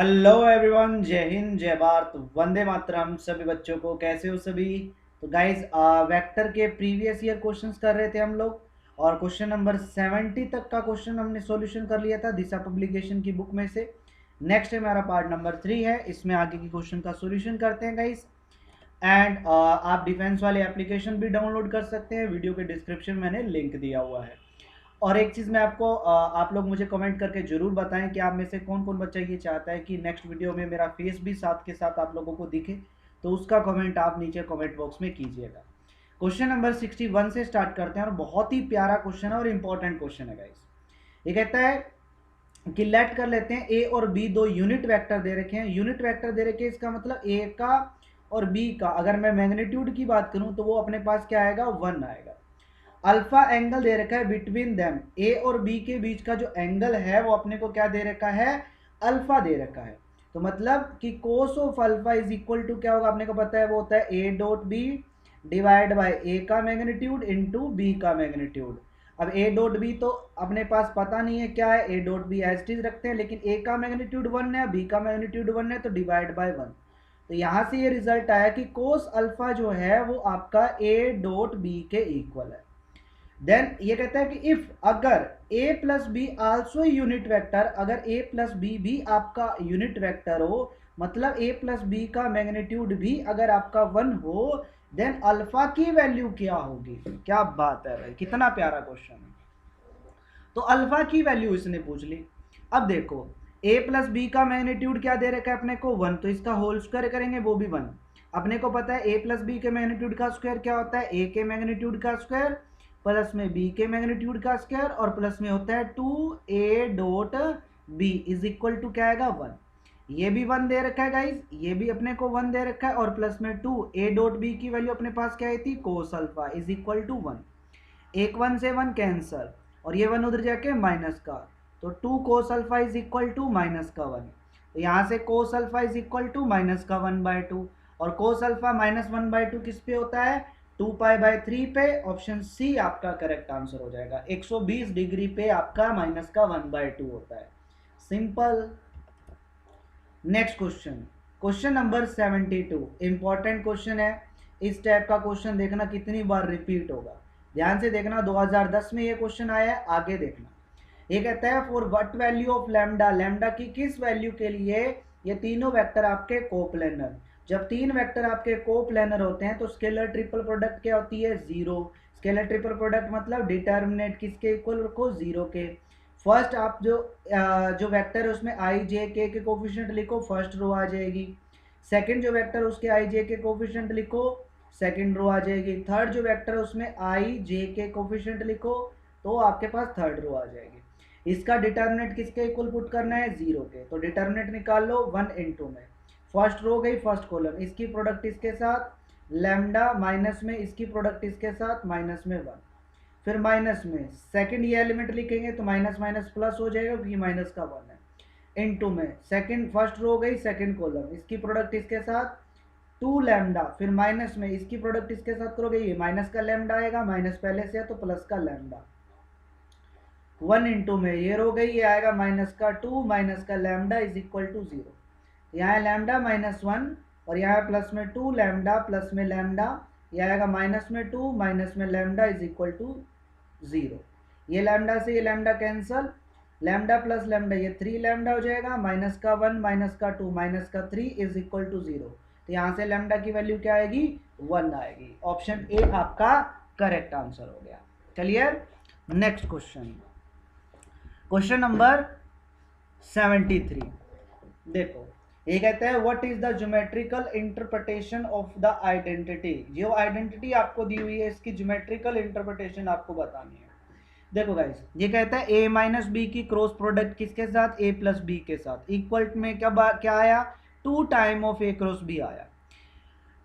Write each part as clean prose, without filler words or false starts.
Hello everyone, जय हिंद, जय भारत, वंदे मातरम। सभी बच्चों को कैसे हो सभी। तो गाइस, वेक्टर के प्रीवियस ईयर क्वेश्चंस कर रहे थे हम लोग, और क्वेश्चन नंबर 70 तक का क्वेश्चन हमने सॉल्यूशन कर लिया था दिशा पब्लिकेशन की बुक में से। नेक्स्ट है हमारा पार्ट नंबर 3 है, इसमें आगे की क्वेश्चन का सॉल्यूशन करते हैं गाइस। एंड आप डिफेंस वाले एप्लीकेशन भी डाउनलोड कर सकते हैं, वीडियो के डिस्क्रिप्शन में मैंने लिंक दिया हुआ है। और एक चीज़ मैं आपको आप लोग मुझे कमेंट करके ज़रूर बताएं कि आप में से कौन कौन बच्चा ये चाहता है कि नेक्स्ट वीडियो में मेरा फेस भी साथ के साथ आप लोगों को दिखे। तो उसका कमेंट आप नीचे कमेंट बॉक्स में कीजिएगा। क्वेश्चन नंबर 61 से स्टार्ट करते हैं, और बहुत ही प्यारा क्वेश्चन है और इंपॉर्टेंट क्वेश्चन है गाइस। ये कहता है कि लेट कर लेते हैं ए और बी दो यूनिट वेक्टर दे रखे हैं। यूनिट वेक्टर दे रखे हैं, इसका मतलब ए का और बी का अगर मैं मैग्नीट्यूड की बात करूं तो वो अपने पास क्या आएगा, 1 आएगा। अल्फा एंगल दे रखा है बिटवीन देम, ए और बी के बीच का जो एंगल है वो अपने को क्या दे रखा है, अल्फा दे रखा है। तो मतलब कि cos of alpha is equal to क्या होगा, अपने को पता है वो होता है A dot B divide by A का मैग्नीट्यूड इनटू बी का मैग्नीट्यूड। अब ए डॉट बी तो अपने पास पता नहीं है क्या है, A dot B as it is रखते हैं, लेकिन ए का मैग्नीट्यूड 1 है, बी का मैग्नीट्यूड 1 है, तो डिवाइड बाय 1। तो यहां से ये रिजल्ट आया कि कोस अल्फा जो है वो आपका ए डॉट बी के इक्वल है। देन ये कहता है कि इफ अगर a plus be also unit vector, अगर a प्लस बी भी आपका यूनिट वेक्टर हो, मतलब a प्लस बी का मैग्नीट्यूड भी अगर आपका 1 हो, देन अल्फा की वैल्यू क्या होगी। क्या बात है भाई, कितना प्यारा क्वेश्चन है। तो अल्फा की वैल्यू इसने पूछ ली। अब देखो, a प्लस बी का मैग्नीट्यूड क्या दे रखा है अपने को, 1, तो इसका होल स्क्वायर करेंगे वो भी 1। अपने को पता है a प्लस बी के मैग्नीट्यूड का स्क्वायर क्या होता है, a के मैग्नीट्यूड का स्क्वायर प्लस में बी के मैग्नीट्यूड का स्क्वायर, और प्लस में होता है 2a dot B is equal to क्या आएगा, 1। ये भी 1 दे रखा है गाइस, ये भी अपने को 1 दे रखा है, और प्लस में 2a डॉट बी की वैल्यू अपने पास क्या आई थी, cos alpha is equal to 1। एक 1 से 1 कैंसल, और ये 1 उधर जाके माइनस का, तो 2 cos alpha is equal to minus का 1। तो यहाँ से cos alpha is equal to minus का 1/2, और कोस अल्फा माइनस 1/2 किस पे होता है, 2π/3 पे। ऑप्शन सी आपका करेक्ट आंसर हो जाएगा। 120 डिग्री पे आपका माइनस का 1/2 होता है। Simple. Next question, question number 72, important question है। इस टाइप का क्वेश्चन देखना कितनी बार रिपीट होगा, ध्यान से देखना। 2010 में ये क्वेश्चन आया है, आगे देखना। ये कहता है for what value of lambda, lambda की किस वैल्यू के लिए ये तीनों वेक्टर आपके कोप्लेनर। जब तीन वेक्टर आपके कोप्लेनर होते हैं तो स्केलर ट्रिपल प्रोडक्ट क्या होती है, 0। स्केलर ट्रिपल प्रोडक्ट मतलब डिटर्मिनेंट किसके इक्वल रखो, 0 के। फर्स्ट आप जो वेक्टर है उसमें आई जे के कोफिशिएंट लिखो, फर्स्ट रो आ जाएगी। सेकंड जो वेक्टर उसके आई जे के कोफिशिएंट लिखो, सेकंड रो आ जाएगी। थर्ड जो वेक्टर है उसमें आई जे के कोफिशिएंट लिखो, तो आपके पास थर्ड रो आ जाएगी। इसका डिटर्मिनेंट किसके इक्वल पुट करना है, 0 के। तो डिटर्मिनेंट निकाल लो 1 × में, फर्स्ट रो गई फर्स्ट कॉलम, इसकी प्रोडक्ट इसके साथ लैम्डा, माइनस में इसकी प्रोडक्ट इसके साथ माइनस में 1, फिर माइनस में सेकंड ये एलिमेंट लिखेंगे तो माइनस माइनस प्लस हो जाएगा क्योंकि माइनस का 1 है। इनटू में सेकंड फर्स्ट रो गई सेकंड कॉलम, इसकी प्रोडक्ट इसके साथ 2 लैम्डा, फिर माइनस में इसकी प्रोडक्ट इसके साथ करोगे, ये माइनस का लैम्डा आएगा, माइनस पहले से है तो प्लस का लैम्डा। 1 × में ये रो गई, ये आएगा माइनस का 2 माइनस का लैम्डा इज इक्वल टू 0। यहाँ है लैम्डा -1, और यहाँ प्लस में 2 लैम्डा प्लस में लैम्डा, यह आएगा माइनस में 2 माइनस में लैम्डा इज इक्वल टू 0। ये लैम्डा से ये lambda cancel, lambda plus lambda ये 3 लैम्डा हो जाएगा, माइनस का 1 माइनस का 2 माइनस का 3 इज इक्वल टू 0। तो यहाँ से लैम्डा की वैल्यू क्या आएगी, 1 आएगी। ऑप्शन ए आपका करेक्ट आंसर हो गया। Clear. Next question, question number 73 देखो। ये कहता है what is the geometrical interpretation of the identity. जो आइडेंटिटी आपको दी हुई है इसकी ज्योमेट्रिकल इंटरप्रिटेशन आपको बतानी है। देखो गाइस, ये कहता है a माइनस बी की क्रॉस प्रोडक्ट किसके साथ, a प्लस बी के साथ, इक्वल में क्या आया, 2 time of a cross b आया।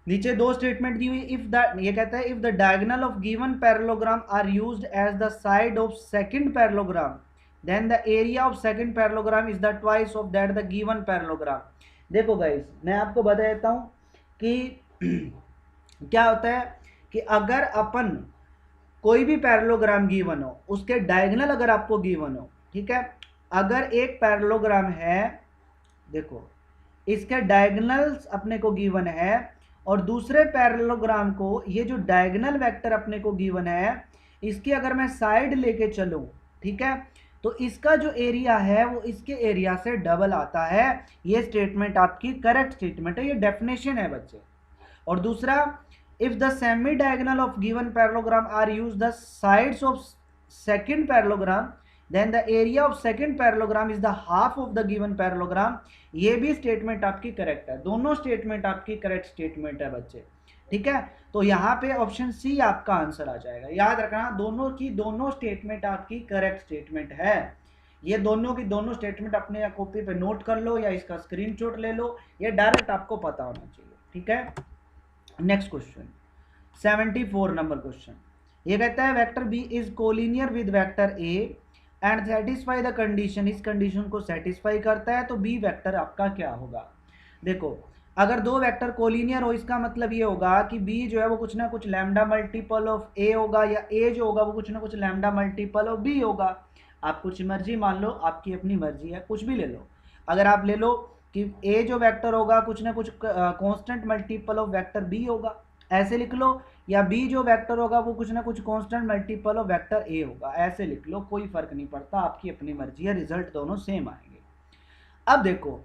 नीचे दो स्टेटमेंट दी हुई, ये कहता है if the diagonal of given parallelogram are used as the side of second parallelogram, then the area of second parallelogram is the twice of that the given parallelogram. देखो guys, मैं आपको बता देता हूं कि क्या होता है कि अगर अपन कोई भी पैरेललोग्राम गिवन हो, उसके डायगोनल अगर आपको गिवन हो, ठीक है, अगर एक पैरेललोग्राम है, देखो इसके डायगोनल्स अपने को गिवन है, और दूसरे पैरेललोग्राम को, ये जो डायगोनल वेक्टर अपने को गिवन है, इसकी अगर मैं साइड लेके चलूं, ठीक है, तो इसका जो एरिया है वो इसके एरिया से डबल आता है। ये स्टेटमेंट आपकी करेक्ट स्टेटमेंट है, ये डेफिनेशन है बच्चे। और दूसरा, if the semi diagonal of given parallelogram are use the sides of second parallelogram, then the area of second parallelogram is the half of the given parallelogram. ये भी statement आपकी correct है, दोनों स्टेटमेंट आपकी करेक्ट स्टेटमेंट है बच्चे, ठीक है। तो यहाँ पे ऑप्शन सी आपका आंसर आ जाएगा। याद रखना, दोनों की दोनों स्टेटमेंट आपकी करेक्ट स्टेटमेंट है। ये दोनों की दोनों स्टेटमेंट अपने कॉपी पे नोट कर लो या इसका स्क्रीनशॉट ले लो, ये डायरेक्ट आपको पता होना चाहिए, ठीक है। नेक्स्ट क्वेश्चन 74 नंबर क्वेश्चन, ये कहता है vector B is collinear with vector A and satisfy the condition, इस कंडीशन को सेटिस्फाई करता है, तो बी वेक्टर आपका क्या होगा। देखो, अगर दो वेक्टर कोलिनियर हो, इसका मतलब ये होगा कि बी जो है वो कुछ ना कुछ लैम्डा मल्टीपल ऑफ ए होगा, या ए जो होगा वो कुछ ना कुछ लैम्डा मल्टीपल ऑफ बी होगा। आप कुछ मर्जी मान लो, आपकी अपनी मर्जी है, कुछ भी ले लो। अगर आप ले लो कि ए जो वेक्टर होगा कुछ ना कुछ constant multiple of vector B होगा, ऐसे लिख लो, या बी जो वेक्टर होगा वो कुछ ना कुछ constant multiple of vector A होगा, ऐसे लिख लो, कोई फर्क नहीं पड़ता, आपकी अपनी मर्जी है, रिजल्ट दोनों सेम आएंगे। अब देखो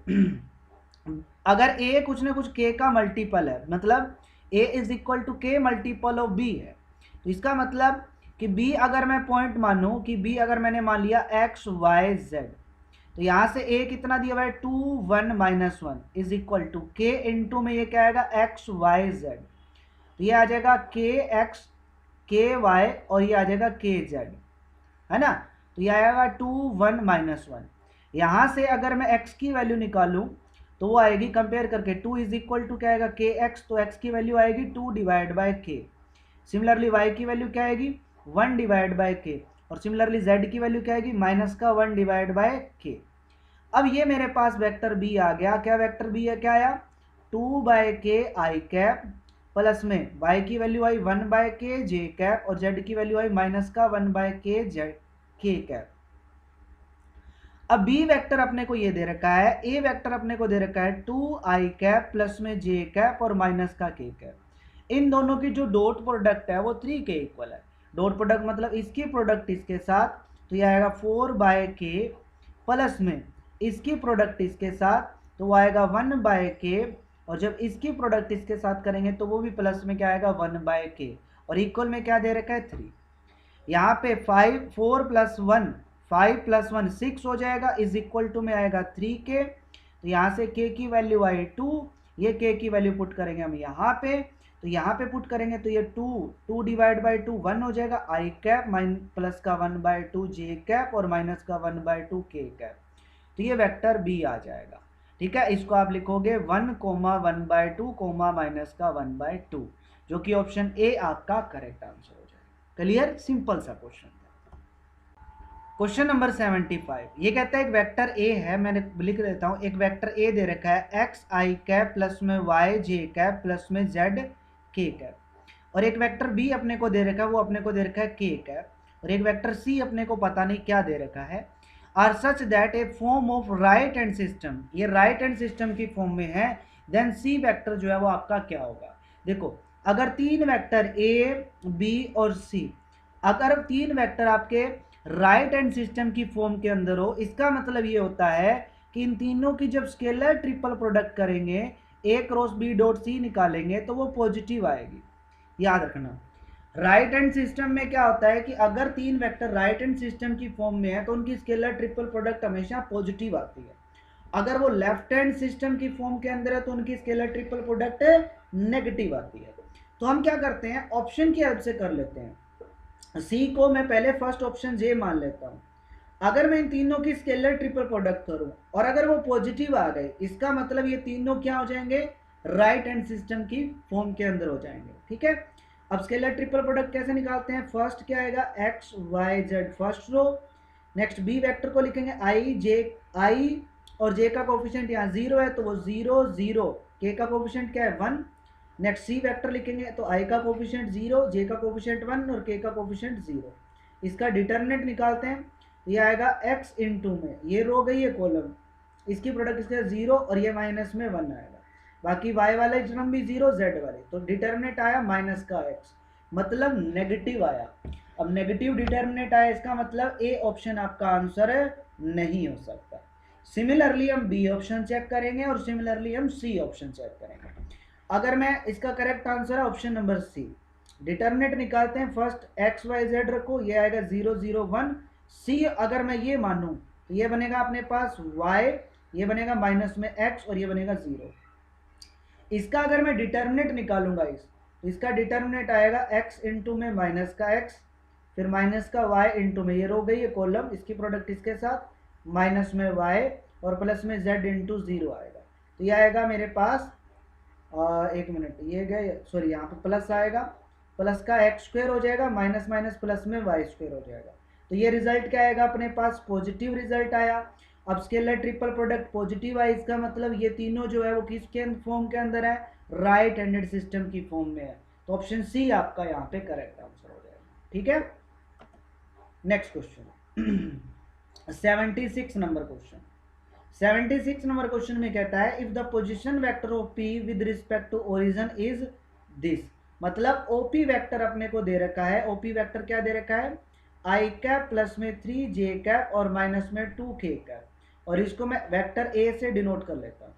अगर a कुछ ना कुछ k का मल्टीपल है, मतलब a is equal to k multiple of b है, तो इसका मतलब कि b अगर मैं पॉइंट मानूं कि b अगर मैंने मान लिया x y z, तो यहां से a कितना दिया हुआ है 2 1 -1 is equal to k into में ये क्या आएगा x y z, तो ये आ जाएगा k x k y और ये आ जाएगा k z, है ना। तो ये आएगा 2 1 -1। यहां से अगर मैं x की वैल्यू निकालूं तो वो आएगी कंपेयर करके 2 इज इक्वल टू क्या आएगा के एक्स, तो x की वैल्यू आएगी 2 डिवाइड बाय के। सिमिलरली y की वैल्यू क्या आएगी 1 डिवाइड बाय के, और सिमिलरली z की वैल्यू क्या आएगी माइनस का 1 डिवाइड बाय के। अब ये मेरे पास वेक्टर b आ गया, क्या वेक्टर b है, क्या आया 2 बाय के आई कैप प्लस में y की वैल्यू आई 1 बाय के जे कैप, और z की वैल्यू आई माइनस का 1 बाय के जेड के कैप। अब बी वेक्टर अपने को ये दे रखा है, ए वेक्टर अपने को दे रखा है 2 आई कैप प्लस में जे कैप और माइनस का के कैप। इन दोनों की जो डॉट प्रोडक्ट है वो 3 के इक्वल है। डॉट प्रोडक्ट मतलब इसकी प्रोडक्ट इसके साथ, तो ये आएगा 4 बाय के प्लस में इसकी प्रोडक्ट इसके साथ, तो वो आएगा 1 बाय के, और जब इसकी प्रोडक्ट इसके साथ करेंगे तो वो भी प्लस में क्या आएगा 1 बाय के, और इक्वल में क्या दे रखा है 3। यहाँ पे 4 प्लस 1 5 प्लस 1 6 हो जाएगा, इज इक्वल टू में आएगा 3k, तो यहाँ से k की वैल्यू आई 2, ये k की वैल्यू पुट करेंगे हम यहाँ पे, तो यहाँ पे पुट करेंगे तो ये 2 डिवाइड बाई 2 1 हो जाएगा, आई कैप प्लस का 1 बाई 2 जे कैप और माइनस का 1 बाई 2 के कैप, तो ये वेक्टर बी आ जाएगा। ठीक है, इसको आप लिखोगे 1 1 बाई 2 माइनस का 1 बाई 2, जो कि ऑप्शन ए आपका करेक्ट आंसर हो जाएगा। क्लियर, सिंपल सा क्वेश्चन। क्वेश्चन नंबर 75, ये कहता है एक वेक्टर ए है, मैंने लिख देता हूँ, एक वेक्टर ए दे रखा है एक्स आई कैप प्लस में वाई जे कैप प्लस में जेड के कैप, और एक वेक्टर बी अपने को दे रखा है, वो अपने को दे रखा है के कैप, और एक वेक्टर सी अपने को पता नहीं क्या दे रखा है, are such that a form of right hand system, ये राइट हैंड सिस्टम की फॉर्म में है, देन सी वेक्टर जो है वो आपका क्या होगा। देखो, अगर तीन वेक्टर ए बी और सी, अगर तीन वेक्टर आपके राइट हैंड सिस्टम की फॉर्म के अंदर हो, इसका मतलब ये होता है कि इन तीनों की जब स्केलर ट्रिपल प्रोडक्ट करेंगे, ए क्रॉस बी डॉट सी निकालेंगे, तो वो पॉजिटिव आएगी। याद रखना, राइट हैंड सिस्टम में क्या होता है कि अगर तीन वेक्टर राइट हैंड सिस्टम की फॉर्म में है तो उनकी स्केलर ट्रिपल प्रोडक्ट हमेशा पॉजिटिव आती है। अगर वो लेफ्ट हैंड सिस्टम की फॉर्म के अंदर है तो उनकी स्केलर ट्रिपल प्रोडक्ट नेगेटिव आती है। तो हम क्या करते हैं, ऑप्शन की हेल्प से कर लेते हैं। सी को मैं पहले फर्स्ट ऑप्शन जे मान लेता हूं। अगर मैं इन तीनों की स्केलर ट्रिपल प्रोडक्ट करूं और अगर वो पॉजिटिव आ गए, इसका मतलब ये तीनों क्या हो जाएंगे, राइट हैंड सिस्टम की फॉर्म के अंदर हो जाएंगे। ठीक है, अब स्केलर ट्रिपल प्रोडक्ट कैसे निकालते हैं, फर्स्ट क्या आएगा X Y Z first row, next B vector को लिखेंगे आई जे, आई और जे का कोफिशिएंट यहाँ 0 है तो वो 0 0, के का कोफिशिएंट क्या है 1, नेक्स्ट सी वेक्टर लिखेंगे तो आई का कोफिशिएंट 0, जे का कोफिशिएंट 1 और के का कोफिशिएंट 0। इसका डिटरमिनेंट निकालते हैं, ये आएगा x इंटू में, ये रो गई है कॉलम, इसकी प्रोडक्ट इसके 0 और ये माइनस में 1 आएगा। बाकी y वाले टर्म भी 0, z वाले, तो डिटर्मिनेंट आया माइनस का x, मतलब नेगेटिव आया। अब नेगेटिव डिटर्मिनेंट आया, इसका मतलब ए ऑप्शन आपका आंसर नहीं हो सकता। सिमिलरली हम बी ऑप्शन चेक करेंगे और सिमिलरली हम सी ऑप्शन चेक करेंगे। अगर मैं इसका करेक्ट आंसर है ऑप्शन नंबर सी। डिटर्मिनेंट निकालते हैं, फर्स्ट एक्स वाई जेड रखो, ये आएगा 0 0 1। सी अगर मैं ये मानूं तो ये बनेगा अपने पास y, ये बनेगा माइनस में x और ये बनेगा 0। इसका अगर मैं डिटर्मिनेंट निकालूंगा तो इसका डिटर्मिनेंट आएगा x इंटू में माइनस का x, फिर माइनस का y इंटू में, ये रो गई है कॉलम, इसकी प्रोडक्ट इसके साथ माइनस में y और प्लस में z इंटू 0 आएगा। तो ये आएगा मेरे पास एक मिनट, ये गए सॉरी, यहाँ पे प्लस आएगा, प्लस का एक्स स्क्वायर हो जाएगा, माइनस माइनस प्लस में वाई स्क्वायर हो जाएगा। तो ये रिजल्ट क्या आएगा अपने पास, पॉजिटिव रिजल्ट आया। अब स्केलर ट्रिपल प्रोडक्ट पॉजिटिव आई, इसका मतलब ये तीनों जो है वो किसके फॉर्म के अंदर है, राइट हैंडेड सिस्टम की फॉर्म में है। तो ऑप्शन सी आपका यहाँ पे करेक्ट आंसर हो जाएगा। ठीक है, next question 76 number question. 76 number question में कहता है if the position vector of P with respect to origin is this, मतलब ओपी वेक्टर अपने को दे रखा है। ओपी वेक्टर क्या दे रखा है, आई कैप प्लस में 3 जे कैप और माइनस में 2 के कैप, और इसको मैं वेक्टर ए से डिनोट कर लेता हूं।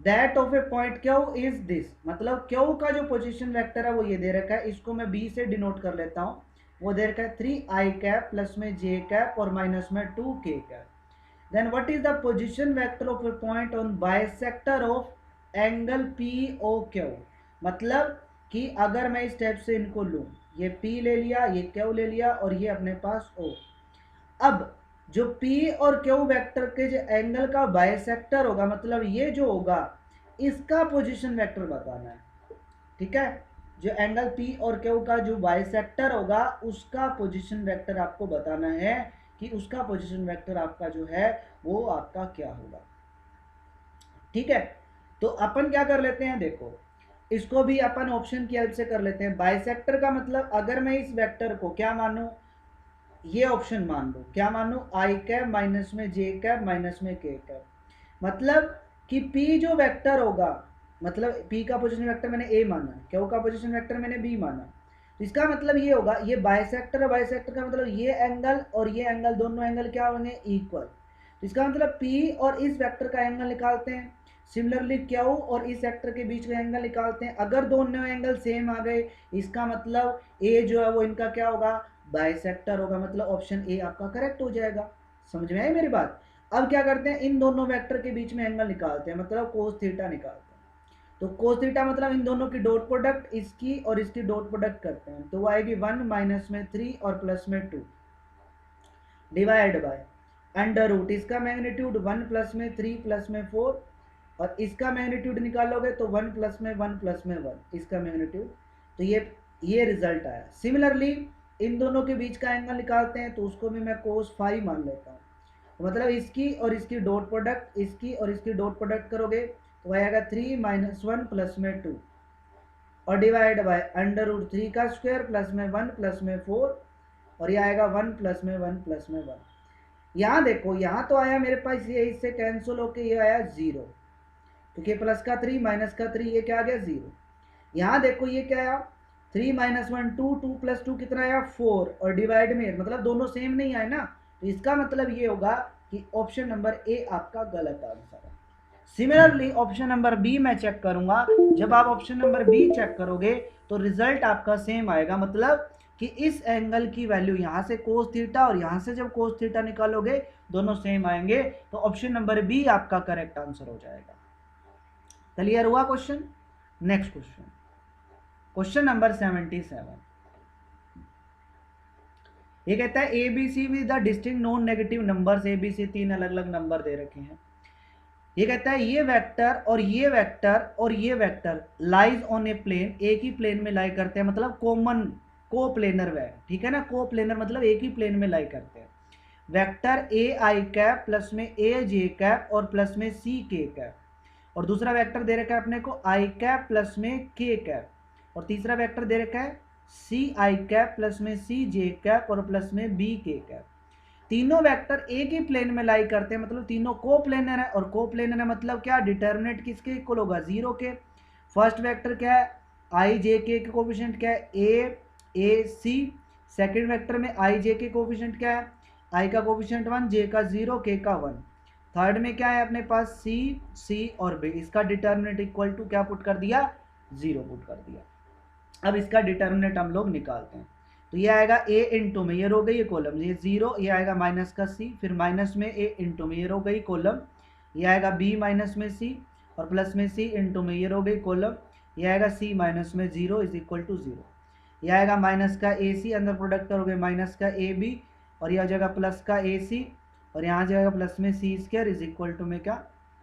That of A point Q is this, मतलब क्यू का जो पोजीशन वेक्टर है वो ये दे रखा है, इसको मैं बी से डिनोट कर लेता हूं। वो दे रखा है 3 आई कैप प्लस में जे कैप और माइनस में 2 के cap. Then what is the position vector of a point on bisector of angle POQ, मतलब कि अगर मैं इस टाइप से इनको लूं, ये P ले लिया, ये Q ले लिया और ये अपने पास O। अब जो P और Q वेक्टर के जो एंगल का बाइसेक्टर होगा, मतलब ये जो होगा इसका पोजीशन वेक्टर बताना है। ठीक है, जो एंगल P और Q का जो बाइसेक्टर होगा उसका पोजीशन वेक्टर आपको बताना है कि उसका पोजीशन वेक्टर आपका जो है वो आपका क्या होगा। ठीक है, तो अपन क्या कर लेते हैं, देखो इसको भी अपन ऑप्शन की हेल्प से कर लेते हैं। बाइसेक्टर का मतलब अगर मैं इस वेक्टर को क्या मानूं, ये ऑप्शन मान लो, क्या मानूं, आई कैप माइनस में जे कैप माइनस में के कैप, मतलब कि P जो वेक्टर होगा, मतलब P का पोजीशन वेक्टर मैंने A माना, Q का पोजीशन वेक्टर मैंने B माना, तो इसका मतलब ये होगा, ये बाइसेक्टर है, बाइसेक्टर का मतलब ये एंगल और ये एंगल दोनों एंगल क्या होंगे, इक्वल। तो इसका मतलब P और इस वेक्टर का एंगल निकालते हैं, सिमिलरली Q और इस वेक्टर के बीच का एंगल निकालते हैं। अगर दोनों एंगल सेम आ गए, इसका मतलब A जो है वो इनका क्या होगा, बाइसेक्टर होगा, मतलब ऑप्शन ए आपका करेक्ट हो जाएगा। समझ में आई मेरी बात। अब क्या करते हैं, इन दोनों वेक्टर के बीच में एंगल निकालते हैं, मतलब कोस थीटा निकालते हैं। तो कोस थीटा मतलब इन दोनों की डॉट प्रोडक्ट, इसकी और इसकी डॉट प्रोडक्ट करते हैं, तो वो आएगी 1 माइनस में 3 और प्लस में 2 डिवाइड बाय अंडर रूट, इसका मैग्नीट्यूड 1 प्लस में 3 प्लस में 4, और इसका मैग्नीट्यूड निकालोगे तो 1 प्लस में 1 प्लस में 1 इसका मैग्नीट्यूड। तो ये रिजल्ट आया। सिमिलरली इन दोनों के बीच का एंगल निकालते हैं, तो उसको भी मैं कोस 5 मान लेता हूँ। तो मतलब इसकी और इसकी डॉट प्रोडक्ट, इसकी और इसकी डॉट प्रोडक्ट करोगे तो आएगा 3 माइनस 1 प्लस में 2 और डिवाइड बाय अंडर रूट 3 का स्क्वायर प्लस में 1 प्लस में 4, और ये आएगा 1 प्लस में 1 प्लस में 1। यहाँ देखो, यहाँ तो आया मेरे पास ये, इससे कैंसिल होके ये आया 0, क्योंकि प्लस का 3 माइनस का 3 ये क्या आ गया 0। यहाँ देखो ये क्या आया, 3 माइनस 1 2, 2 प्लस 2 कितना आया 4, और डिवाइड में मतलब दोनों सेम नहीं आए ना, तो इसका मतलब ये होगा कि ऑप्शन नंबर ए आपका गलत आंसर है। सिमिलरली ऑप्शन नंबर बी मैं चेक करूंगा, जब आप ऑप्शन नंबर बी चेक करोगे तो रिजल्ट आपका सेम आएगा, मतलब कि इस एंगल की वैल्यू यहाँ से कोस थीटा और यहाँ से जब कोस थीटा निकालोगे दोनों सेम आएंगे, तो ऑप्शन नंबर बी आपका करेक्ट आंसर हो जाएगा। क्लियर हुआ question. Next question, question number 77। ये कहता है ABC with the distinct non negative numbers, ABC 3 अलग अलग नंबर दे रखे हैं। ये कहता है ये वेक्टर और ये वेक्टर और ये vector lies on a plane, एक ही प्लेन में लाई करते हैं, मतलब कॉमन को प्लेनर वे, ठीक है ना, को प्लेनर मतलब एक ही प्लेन में लाई करते हैं। Vector A I cap plus में ए जे कैप और प्लस में सी के कैप, और दूसरा वेक्टर दे रखा है अपने को आई कैप प्लस में के कैप, और तीसरा वेक्टर दे रखा है सी आई कैप प्लस में सी जे कैप और प्लस में बी के कैप। तीनों वेक्टर एक ही प्लेन में लाई करते हैं, मतलब तीनों कोप्लेनर है, और कोप्लेनर है मतलब क्या, डिटर्मिनेंट किसके इक्वल होगा, जीरो के। फर्स्ट वेक्टर क्या है, आई जे के कोफिशिएंट क्या है, ए सी। सेकंड वेक्टर में आई जे के कोफिशिएंट क्या है, आई का कोफिशिएंट 1, जे का 0, के का 1। थर्ड में क्या है अपने पास, सी और बी। इसका डिटर्मिनेंट इक्वल टू क्या पुट कर दिया, 0 पुट कर दिया। अब इसका डिटर्मिनेंट हम लोग निकालते हैं। तो ये आएगा ए इंटू में, ये रो गई ये कॉलम, ये 0, ये आएगा माइनस का सी, फिर माइनस में ए इंटू में, ये रो गई कॉलम, ये आएगा बी माइनस में सी, और प्लस में सी इंटू में, ये रो गई कॉलम, ये आएगा सी माइनस में 0 इज इक्वल टू 0। ये आएगा माइनस का ए सी, अंदर प्रोडक्ट करोगे माइनस का ए बी, और यह हो जाएगा प्लस का ए सी, और यहाँ जाएगा प्लस में सी स्क्वायर इज इक्वल टू में क्या,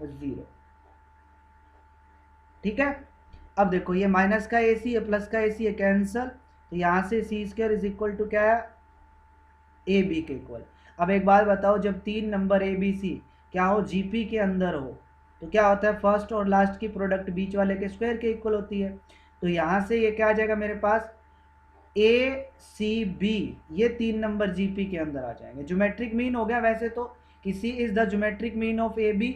0। ठीक है। अब देखो ये माइनस का ए सी है, प्लस का ए सी है, कैंसल, तो यहाँ से सी स्क्वायर इज इक्वल टू क्या है, ए बी के इक्वल। अब एक बात बताओ, जब तीन नंबर ए बी सी क्या हो, जीपी के अंदर हो, तो क्या होता है, फर्स्ट और लास्ट की प्रोडक्ट बीच वाले के स्क्वायर के इक्वल होती है। तो यहाँ से ये क्या आ जाएगा मेरे पास, ए सी बी, ये तीन नंबर जीपी के अंदर आ जाएंगे। ज्योमेट्रिक मीन हो गया वैसे तो, कि C is the geometric mean of A B,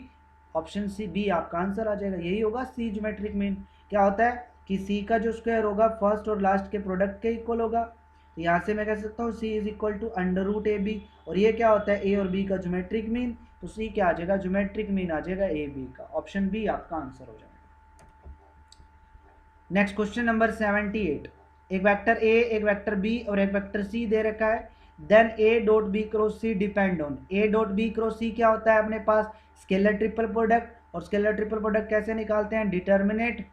option C B आपका आंसर आ जाएगा, यही होगा सी ज्योमेट्रिक मीन। क्या होता है कि सी का जो स्क्वायर होगा फर्स्ट और लास्ट के प्रोडक्ट के इक्वल होगा, तो यहाँ से मैं कह सकता हूँ C is equal to under root A B, और ये क्या होता है, ए और बी का ज्योमेट्रिक मीन, तो सी क्या आ जाएगा, ज्योमेट्रिक मीन आ जाएगा ए बी का, ऑप्शन बी आपका आंसर हो जाएगा। नेक्स्ट क्वेश्चन नंबर 78, एक वेक्टर ए, एक वेक्टर बी और एक वेक्टर सी दे रखा है, then A dot B cross C depend on. A dot B cross C क्या होता है अपने पास, स्केलर ट्रिपल प्रोडक्ट, और स्केलर ट्रिपल प्रोडक्ट कैसे निकालते हैं, डिटर्मिनेट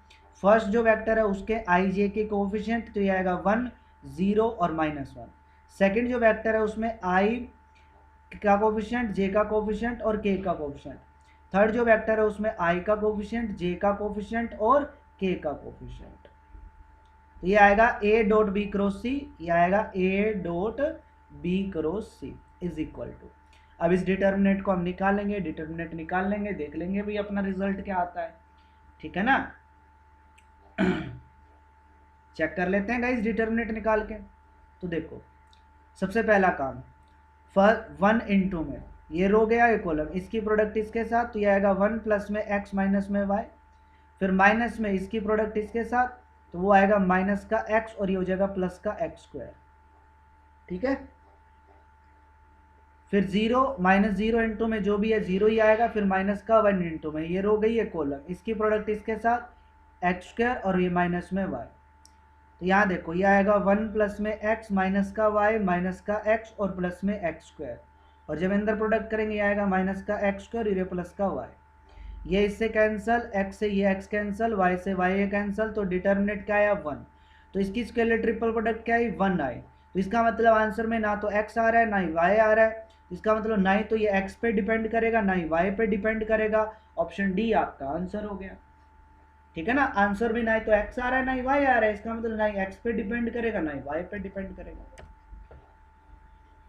फर्स्ट जो वेक्टर है उसके आई जे के कोफिशिएंट, तो ये आएगा 1, 0 और -1। सेकंड जो वेक्टर है उसमें आई का कोफिशिएंट, जे का कोफिशिएंट और के का कोफिशिएंट। थर्ड जो वेक्टर है उसमें आई का कोफिशिएंट, जे का कोफिशिएंट और के का कोफिशिएंट। तो ये आएगा A dot B cross C, ये आएगा A dot B cross C is equal to. अब इस डिटर्मिनेंट को हम निकालेंगे, डिटर्मिनेंट निकाल लेंगे, देख लेंगे भी अपना रिजल्ट क्या आता है, ठीक है ना। चेक कर लेते हैं गाइस डिटर्मिनेंट निकाल के। तो देखो सबसे पहला काम, 1 इंटू में, ये रो गया ये कॉलम, इसकी प्रोडक्ट इसके साथ, तो ये आएगा 1 प्लस में x माइनस में y, फिर माइनस में इसकी प्रोडक्ट इसके साथ, तो वो आएगा माइनस का x, और ये हो जाएगा प्लस का x स्क्वायर, ठीक है। फिर 0 -0 इंटू में जो भी है 0 ही आएगा, फिर माइनस का 1 इंटू में, ये रो गई है कॉलम, इसकी प्रोडक्ट इसके साथ x स्क्वायर और ये माइनस में y। तो यहाँ देखो ये आएगा 1 प्लस में x माइनस का y माइनस का x और प्लस में x स्क्वायर, और जब अंदर प्रोडक्ट करेंगे ये आएगा माइनस का x स्क्वायर और ये प्लस का y। ये इससे कैंसल, x से ये x कैंसल, y से y ये कैंसल, तो डिटर्मिनेंट क्या आया 1। तो इसकी स्केलर ट्रिपल प्रोडक्ट क्या है 1 आई, तो इसका मतलब आंसर में ना तो x आ रहा है ना ही y आ रहा है, इसका मतलब ना ही तो ये x पे डिपेंड करेगा ना ही y पे डिपेंड करेगा, ऑप्शन डी आपका आंसर हो गया, ठीक है ना। आंसर भी ना ही तो x आ रहा है ना ही y आ रहा है, इसका मतलब ना ही x पे डिपेंड करेगा ना ही y पे डिपेंड करेगा।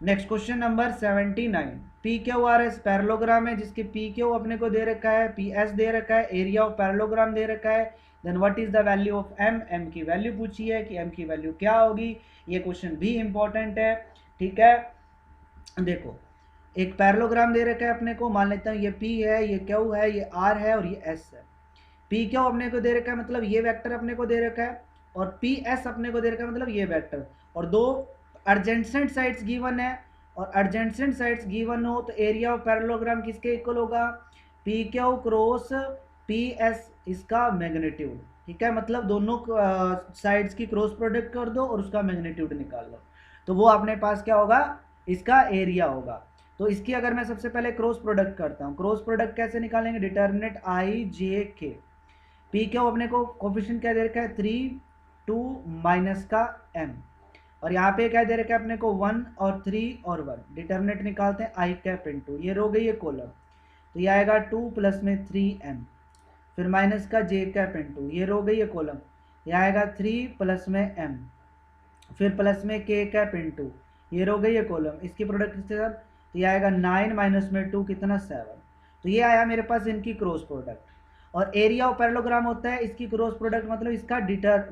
Next question number 79, P Q R S parallelogram है जिसके पी क्यू अपने को दे रखा है, पी एस दे रखा है, एरिया ऑफ पैरेललोग्राम दे रखा है, then what is the value of M, M की वैल्यू पूछी है कि एम की वैल्यू क्या होगी। ये क्वेश्चन भी इंपॉर्टेंट है, ठीक है। देखो एक पैरेललोग्राम दे रखा है अपने को, मान लेता हूँ ये P है, ये Q है, ये R है और ये S है। P Q अपने को दे रखा है मतलब ये वेक्टर अपने को दे रखा है, और P S अपने को दे रखा है मतलब ये वेक्टर, और दो एडजेसेंट साइड्स गिवन है, और एडजेसेंट साइड्स गिवन हो तो एरिया ऑफ पैरेललोग्राम किसके इक्वल होगा, P Q cross P S, इसका मैग्नीट्यूड, ठीक है। मतलब दोनों साइड्स की क्रॉस प्रोडक्ट कर दो और उसका मैग्नीट्यूड निकाल लो, तो वो अपने पास क्या होगा, इसका एरिया होगा। तो इसकी अगर मैं सबसे पहले क्रॉस प्रोडक्ट करता हूँ, क्रॉस प्रोडक्ट कैसे निकालेंगे, डिटर्मिनेंट आई जे के, पी क्यू अपने को कोफिशिएंट क्या दे रखा है 3, 2 माइनस का m, और यहाँ पे क्या दे रखा है अपने को 1 और 3 और 1। डिटर्मिनेंट निकालते हैं आई कैप इंटू, ये रो गई है कॉलम, तो ये आएगा 2 प्लस में 3m, फिर माइनस का जे कैप इंटू, ये रो गई है कॉलम, ये आएगा 3 प्लस में m, फिर प्लस में के कैप इंटू, ये रो गई है कॉलम, इसकी प्रोडक्ट इसके साथ, तो ये आएगा 9 माइनस में 2 कितना 7। तो ये आया मेरे पास इनकी क्रॉस प्रोडक्ट, और एरिया ऑफ पैरेललोग्राम होता है इसकी क्रॉस प्रोडक्ट मतलब इसका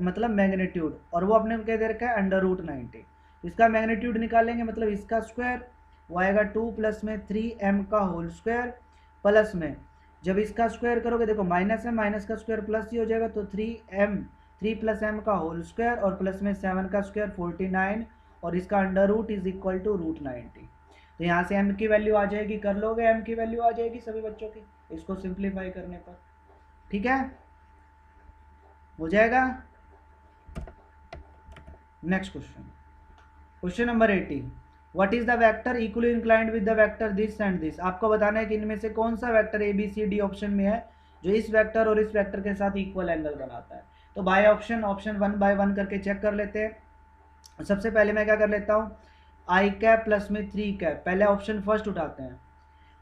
मतलब मैग्नीट्यूड, और वो अपने को क्या दे रखा है अंडर रूट 90। इसका मैग्नीट्यूड निकालेंगे मतलब इसका स्क्वायर, वो आएगा 2 प्लस में 3m का होल स्क्वायर प्लस में, जब इसका स्क्वायर करोगे देखो माइनस है, माइनस का स्क्वायर प्लस ही हो जाएगा, तो 3 प्लस m का होल स्क्वायर और प्लस में 7 का स्क्वायर 49 और इसका under root is equal to root 90। तो यहाँ से m की वैल्यू आ जाएगी, कर लोगे, m की वैल्यू आ जाएगी सभी बच्चों की इसको सिंप्लीफाई करने पर। ठीक है, हो जाएगा। Next question, question number 80, what is the vector equally inclined with the vector this and this. आपको बताना है कि इनमें से कौन सा वेक्टर A B C D option में है जो इस वेक्टर और इस वेक्टर के साथ इक्वल एंगल बनाता है। तो by option one by one करके चेक कर लेते हैं। सबसे पहले मैं क्या कर लेता हूँ, आई कैप प्लस में 3 कैप, पहले ऑप्शन फर्स्ट उठाते हैं,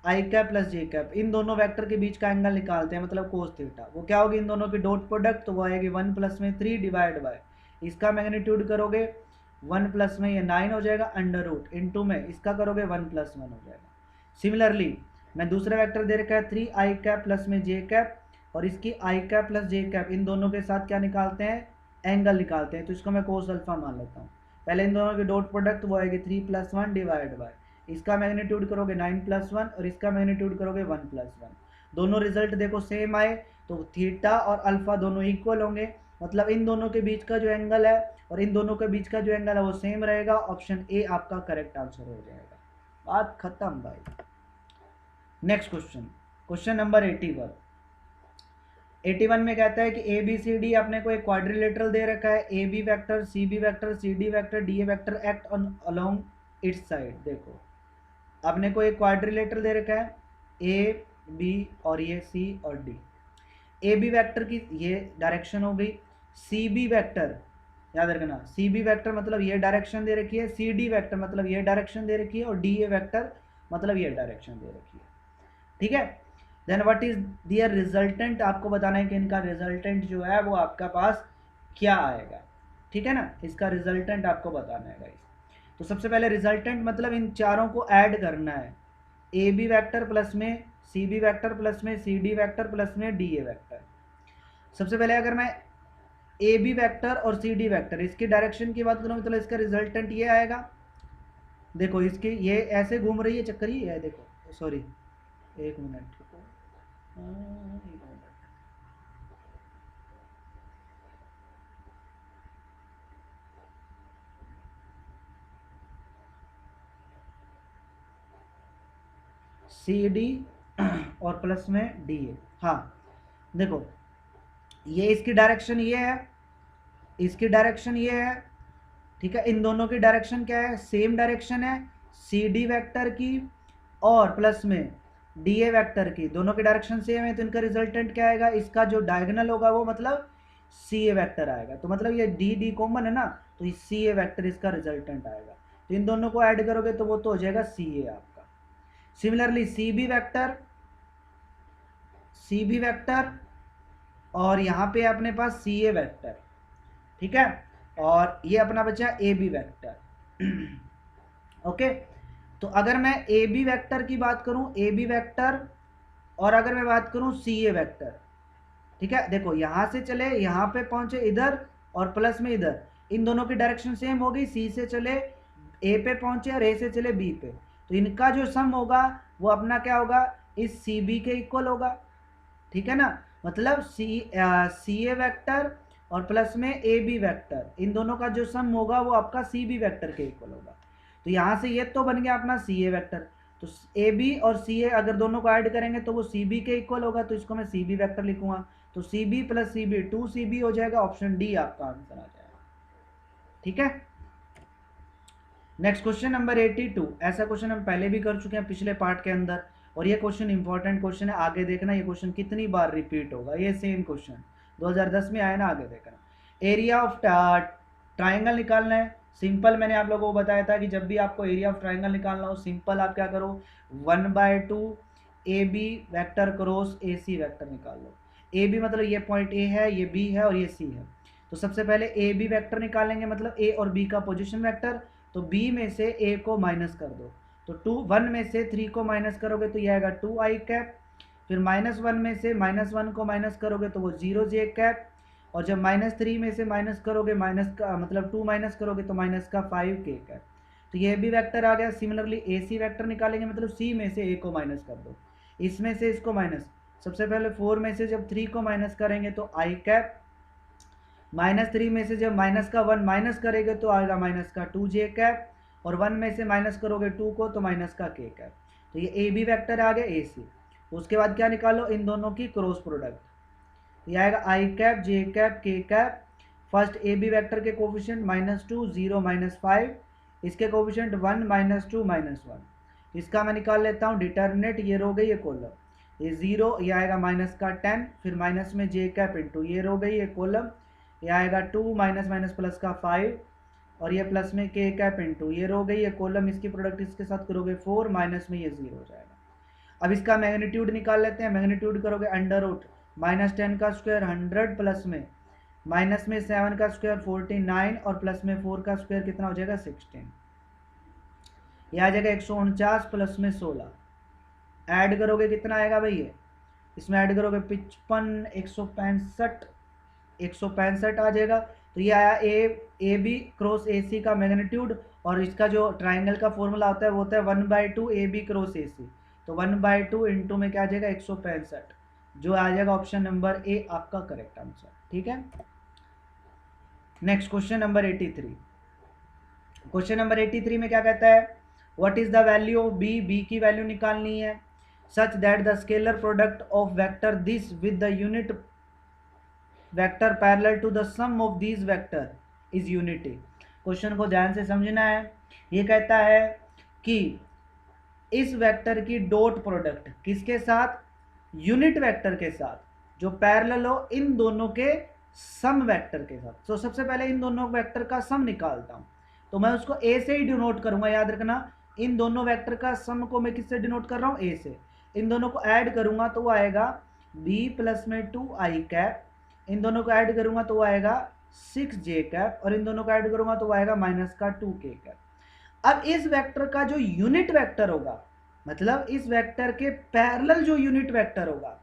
आई कैप प्लस जे कैप, इन दोनों वेक्टर के बीच का एंगल निकालते हैं, मतलब कोस थीटा। वो क्या होगी, इन दोनों की डॉट प्रोडक्ट, तो वो आएगी 1 प्लस में 3 डिवाइड बाय, इसका मैग्नीट्यूड करोगे 1 प्लस में ये 9 हो जाएगा अंडर रूट, इनटू में इसका करोगे 1 प्लस 1 हो जाएगा। सिमिलरली मैं दूसरा वेक्टर दे रखा है 3 आई कैप प्लस में जे कैप, और इसकी आई कैप प्लस जे कैप, इन दोनों के साथ क्या निकालते हैं, एंगल निकालते हैं। तो इसको मैं कोस अल्फा मान लेता हूँ। पहले इन दोनों की डॉट प्रोडक्ट वो आएगी 3 प्लस 1 डिवाइड बाय, इसका मैग्नीट्यूड करोगे 9 प्लस 1 और इसका मैग्नीट्यूड करोगे 1 प्लस 1। दोनों रिजल्ट देखो सेम आए, तो थीटा और अल्फा दोनों इक्वल होंगे, मतलब इन दोनों के बीच का जो एंगल है और इन दोनों के बीच का जो एंगल है वो सेम रहेगा। ऑप्शन ए आपका करेक्ट आंसर हो जाएगा। बात खत्म भाई। Next question, question number 81। 81 में कहता है कि ए बी सी डी अपने को एक क्वाड्रिलेटरल दे रखा है, A B vector, C B vector, C D vector, D A vector act on along its side. देखो अपने को एक क्वाड्रिलेटरल दे रखा है, ए बी और ये सी और डी। ए बी वैक्टर की ये डायरेक्शन हो गई, सी बी वैक्टर याद रखना, सी बी वैक्टर मतलब ये डायरेक्शन दे रखी है, सी डी वैक्टर मतलब ये डायरेक्शन दे रखी है, और डी ए वैक्टर मतलब ये डायरेक्शन दे रखी है। ठीक है, then what is their resultant, आपको बताना है कि इनका रिजल्टेंट जो है वो आपका पास क्या आएगा। ठीक है ना, इसका रिजल्टेंट आपको बताना है गाइस। तो सबसे पहले रिजल्टेंट मतलब इन चारों को ऐड करना है, ए बी वैक्टर प्लस में सी बी वैक्टर प्लस में सी डी वैक्टर प्लस में डी ए वैक्टर। सबसे पहले अगर मैं ए बी वैक्टर और सी डी वैक्टर इसकी डायरेक्शन की बात करूँ तो इसका रिजल्टेंट ये आएगा। देखो इसकी ये ऐसे घूम रही है, चक्कर ही है, देखो सॉरी एक मिनट, सी डी और प्लस में डी ए। हाँ देखो ये इसकी डायरेक्शन ये है, इसकी डायरेक्शन ये है। ठीक है, इन दोनों की डायरेक्शन क्या है, सेम डायरेक्शन है, सी डी वैक्टर की और प्लस में डी ए वैक्टर की, दोनों की डायरेक्शन सेम है। तो इनका रिजल्टेंट क्या आएगा, इसका जो डायगोनल होगा वो मतलब सी ए वैक्टर आएगा। तो मतलब ये डी डी कॉमन है ना, तो सी ए वैक्टर इसका रिजल्टेंट आएगा। तो इन दोनों को ऐड करोगे तो वो तो हो जाएगा सी ए आपका। सिमिलरली सी बी वैक्टर और यहाँ पे अपने पास सी ए वैक्टर। ठीक है, और ये अपना बचा ए बी वैक्टर। ओके, तो अगर मैं ए बी वैक्टर की बात करूं, ए बी वैक्टर, और अगर मैं बात करूं सी ए वैक्टर, ठीक है, देखो यहां से चले यहां पे पहुंचे इधर और प्लस में इधर, इन दोनों की डायरेक्शन सेम हो गई, सी से चले ए पे पहुंचे और ए से चले बी पे, तो इनका जो सम होगा वो अपना क्या होगा, इस सी बी के इक्वल होगा। ठीक है ना, मतलब सी ए वैक्टर और प्लस में ए बी वैक्टर, इन दोनों का जो सम होगा वो आपका सी बी वैक्टर के इक्वल होगा। तो यहाँ से ये तो बन गया अपना सी ए वैक्टर, तो ए बी और सी ए अगर दोनों को ऐड करेंगे तो वो सी बी के इक्वल होगा, तो इसको मैं सी बी वैक्टर लिखूंगा। तो C B plus C B 2 C B हो जाएगा, ऑप्शन डी आपका आंसर आ जाएगा। ठीक है, नेक्स्ट क्वेश्चन नंबर 82। ऐसा क्वेश्चन हम पहले भी कर चुके हैं पिछले पार्ट के अंदर, और ये क्वेश्चन इंपॉर्टेंट क्वेश्चन है, आगे देखना ये क्वेश्चन कितनी बार रिपीट होगा। ये सेम क्वेश्चन 2010 में आया ना, आगे देखना। एरिया ऑफ ट्राइंगल निकालना है, सिंपल मैंने आप लोगों को बताया था कि जब भी आपको एरिया ऑफ ट्राइंगल निकालना हो, सिंपल आप क्या करो, 1/2 A B vector cross A C vector निकाल लो। ए बी मतलब ये पॉइंट ए है, ये बी है और ये सी है। तो सबसे पहले ए बी वैक्टर निकालेंगे, मतलब ए और बी का पोजिशन वैक्टर। तो बी में से ए को माइनस कर दो, तो 1 में से 3 को माइनस करोगे तो ये आएगा 2 आई कैप। फिर -1 में से -1 को माइनस करोगे तो वो 0 जे कैप। और जब -3 में से माइनस करोगे, माइनस का मतलब 2 माइनस करोगे तो माइनस का 5 के कैप। तो ये भी वेक्टर आ गया। सिमिलरली ए सी वैक्टर निकालेंगे, मतलब सी में से ए को माइनस कर दो, इसमें से इसको माइनस। सबसे पहले 4 में से जब 3 को माइनस करेंगे तो आई कैप, -3 में से जब माइनस का 1 माइनस करेंगे तो आएगा माइनस का 2j कैप, और 1 में से माइनस करोगे 2 को तो माइनस का k कैप। तो ये ए बी वैक्टर आ गया ए सी। उसके बाद क्या निकालो, इन दोनों की क्रॉस प्रोडक्ट, ये आएगा I cap J cap K cap. First A B vector के कोफिशिएंट -2 0 -5, इसके कोफिशिएंट 1 -2 -1। इसका मैं निकाल लेता हूँ डिटर्मिनेंट, ये रो गई ये कॉलम, ये 0, ये आएगा माइनस का 10, फिर माइनस में जे कैप इंटू ये रो गई ये कॉलम, ये आएगा 2 माइनस माइनस प्लस का 5, और ये प्लस में के कैप इंटू ये रो गई ये कॉलम, इसकी प्रोडक्ट इसके साथ करोगे 4, माइनस में ये 0 हो जाएगा। अब इसका मैग्नीट्यूड निकाल लेते हैं। मैग्नीट्यूड करोगे अंडर रूट -10 का स्क्वायर 100, प्लस में माइनस में 7 का स्क्वायर 49, और प्लस में 4 का स्क्वायर कितना हो जाएगा 16, ये आ जाएगा 149 प्लस में 16। ऐड करोगे कितना आएगा भाई, ये इसमें ऐड करोगे 55 165 आ जाएगा। तो ये आया ए बी क्रॉस ए सी का मैग्नीट्यूड, और इसका जो ट्राइंगल का फॉर्मूला होता है वो होता है 1/2 ए बी क्रॉस ए सी। तो 1/2 इंटू में क्या आ जाएगा 165, जो आ जाएगा ऑप्शन नंबर ए आपका करेक्ट आंसर। ठीक है, next question number 83। Question number 83 में क्या कहता है, what is the value of B, B की वैल्यू निकालनी है, such that the scalar product of vector this with the unit vector parallel to the sum of these vector is unity. Question को ध्यान से समझना है। ये कहता है कि इस वेक्टर की डॉट प्रोडक्ट किसके साथ, यूनिट वेक्टर के साथ, जो पैरेलल हो इन दोनों के सम वेक्टर के साथ। तो सबसे पहले इन दोनों वेक्टर का सम निकालता हूं, तो मैं उसको ए से ही डिनोट करूंगा, याद रखना। इन दोनों वेक्टर का सम को मैं किससे डिनोट कर रहा हूं, ए से। इन दोनों को ऐड करूंगा तो वो आएगा बी प्लस में 2 आई कैप, इन दोनों को ऐड करूंगा तो वो आएगा 6j कैप, और इन दोनों को ऐड करूंगा तो वो आएगा माइनस का 2k कैप। अब इस वेक्टर का जो यूनिट वेक्टर होगा, मतलब इस वेक्टर के पैरेलल जो यूनिट वेक्टर होगा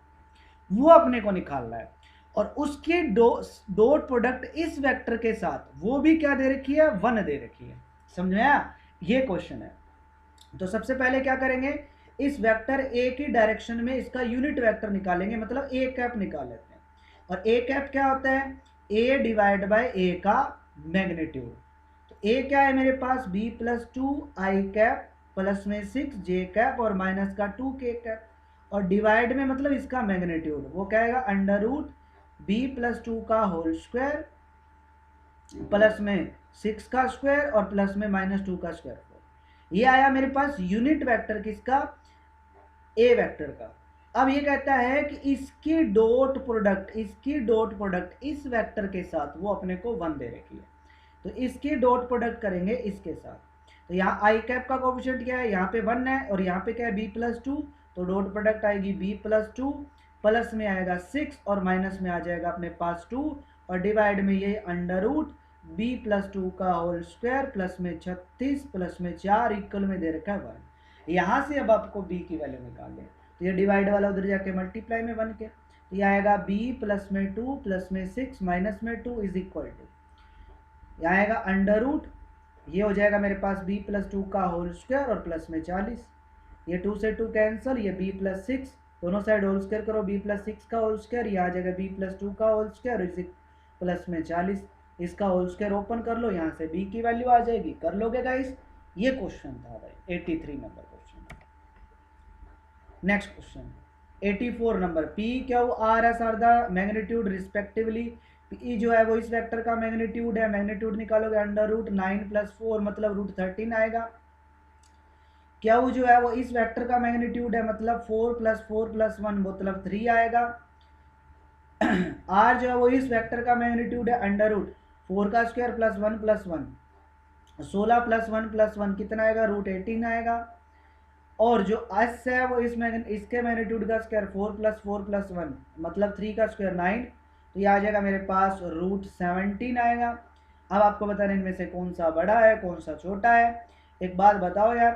वो अपने को निकालना है, और उसकी डॉट प्रोडक्ट इस वेक्टर के साथ वो भी क्या दे रखी है, 1 दे रखी है। समझ में आया, ये क्वेश्चन है। तो सबसे पहले क्या करेंगे, इस वेक्टर ए की डायरेक्शन में इसका यूनिट वेक्टर निकालेंगे, मतलब ए कैप निकाल लेते हैं। और ए कैप क्या होता है, ए डिवाइड बाय ए का मैग्नीट्यूड। तो ए क्या है मेरे पास, बी प्लस 2 आई कैप प्लस में 6j कैप और माइनस का 2k कैप, और डिवाइड में मतलब इसका मैग्नीट्यूड, वो क्या आएगा अंडर रूट बी प्लस 2 का होल स्क्वायर प्लस में 6 का स्क्वायर और प्लस में -2 का स्क्वायर। ये आया मेरे पास यूनिट वेक्टर किसका, ए वेक्टर का। अब ये कहता है कि इसकी डॉट प्रोडक्ट इस वेक्टर के साथ वो अपने को 1 दे रखी है, तो इसकी डॉट प्रोडक्ट करेंगे इसके साथ। तो यहाँ आई कैप का कोफिशिएंट क्या है, यहाँ पे 1 है, और यहाँ पे क्या है b प्लस 2, तो डॉट प्रोडक्ट आएगी b प्लस 2, प्लस में आएगा 6 और माइनस में आ जाएगा अपने पास 2, और डिवाइड में ये अंडर रूट b प्लस 2 का होल स्क्वायर प्लस में 36 प्लस में 4 इक्वल में दे रखा है 1। यहाँ से अब आपको b की वैल्यू निकालनी है, तो ये डिवाइड वाला उधर जाके मल्टीप्लाई में 1 के, तो ये आएगा b प्लस में 2 प्लस में 6 माइनस में 2 इज इक्वल टू, यहाँ आएगा अंडर रूट, ये हो जाएगा मेरे पास b प्लस 2 का होल स्क्वायर और प्लस में 40, ये 2 से 2 कैंसिल, ये b प्लस 6 दोनों साइड होल स्क्वायर करो, b प्लस 6 का होल स्क्वायर, ये आ जाएगा b प्लस 2 का होल स्क्वायर इज प्लस में 40, इसका होल स्क्वायर ओपन कर लो, यहाँ से b की वैल्यू आ जाएगी। कर लोगे गाइस, ये क्वेश्चन था भाई 83 number question. Next question 84 number, p Q R S R the magnitude respectively. p जो है वो इस वेक्टर का मैग्नीट्यूड है, मैग्नीट्यूड निकालोगे अंडर रूट 9 प्लस 4 मतलब रूट 13 आएगा। क्यू जो है वो इस वेक्टर का मैग्नीट्यूड है, मतलब 4 प्लस 4 प्लस 1 मतलब 3 आएगा। r जो है वो इस वेक्टर का मैग्नीट्यूड है अंडर रूट 4 का square plus 1 plus 1, 16 plus 1 plus 1 कितना आएगा, रूट 18 आएगा। और जो s है वो इसके मैग्नीट्यूड का स्क्वायर 4 प्लस 4 प्लस 1 मतलब 3 का स्क्वायर 9, तो ये आ जाएगा मेरे पास रूट 17 आएगा। अब आपको बताना इनमें से कौन सा बड़ा है कौन सा छोटा है। एक बात बताओ यार,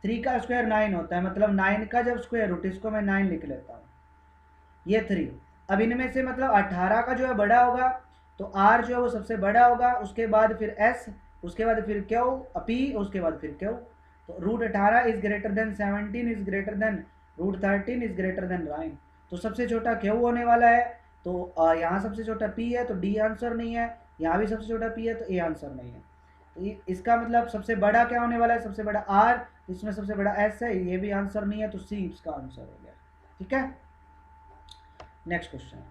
3 का स्क्वायर 9 होता है, मतलब 9 का जब स्क्वायर रूट, इसको मैं 9 लिख लेता हूँ, ये 3। अब इनमें से मतलब 18 का जो है बड़ा होगा, तो r जो है वो सबसे बड़ा होगा, उसके बाद फिर s, उसके बाद फिर क्यू, पी, उसके बाद फिर क्यू। तो root 18 is greater than 17 is greater than root 13 is greater than 9। तो सबसे छोटा क्यू होने वाला है। तो यहाँ सबसे छोटा पी है तो डी आंसर नहीं है, यहाँ भी सबसे छोटा पी है तो ए आंसर नहीं है। तो इसका मतलब सबसे बड़ा क्या होने वाला है, सबसे बड़ा आर, इसमें सबसे बड़ा एस है, ये भी आंसर नहीं है, तो सी इसका आंसर हो गया। ठीक है, नेक्स्ट क्वेश्चन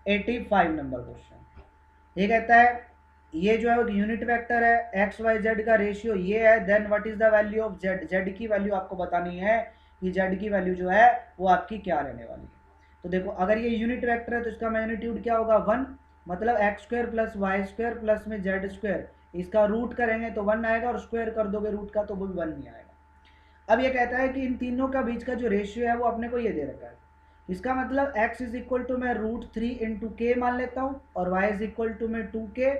85 नंबर क्वेश्चन। ये कहता है ये जो है वो यूनिट वेक्टर है, एक्स वाई जेड का रेशियो ये है, then what is the value of Z, Z की वैल्यू आपको बतानी है कि जेड की वैल्यू जो है वो आपकी क्या रहने वाली है। तो देखो अगर ये यूनिट वेक्टर है तो इसका मैग्नीट्यूड क्या होगा 1, मतलब एक्स स्क्वायर प्लस वाई स्क्वायर प्लस में जेड स्क्वायर, इसका रूट करेंगे तो 1 आएगा और स्क्वायर कर दोगे रूट का तो वो भी 1 नहीं आएगा। अब ये कहता है कि इन तीनों का बीच का जो रेशियो है वो अपने को ये दे रखा है, इसका मतलब x इज इक्वल टू मैं रूट 3 इंटू के मान लेता हूँ, और y इज इक्वल टू मैं 2k,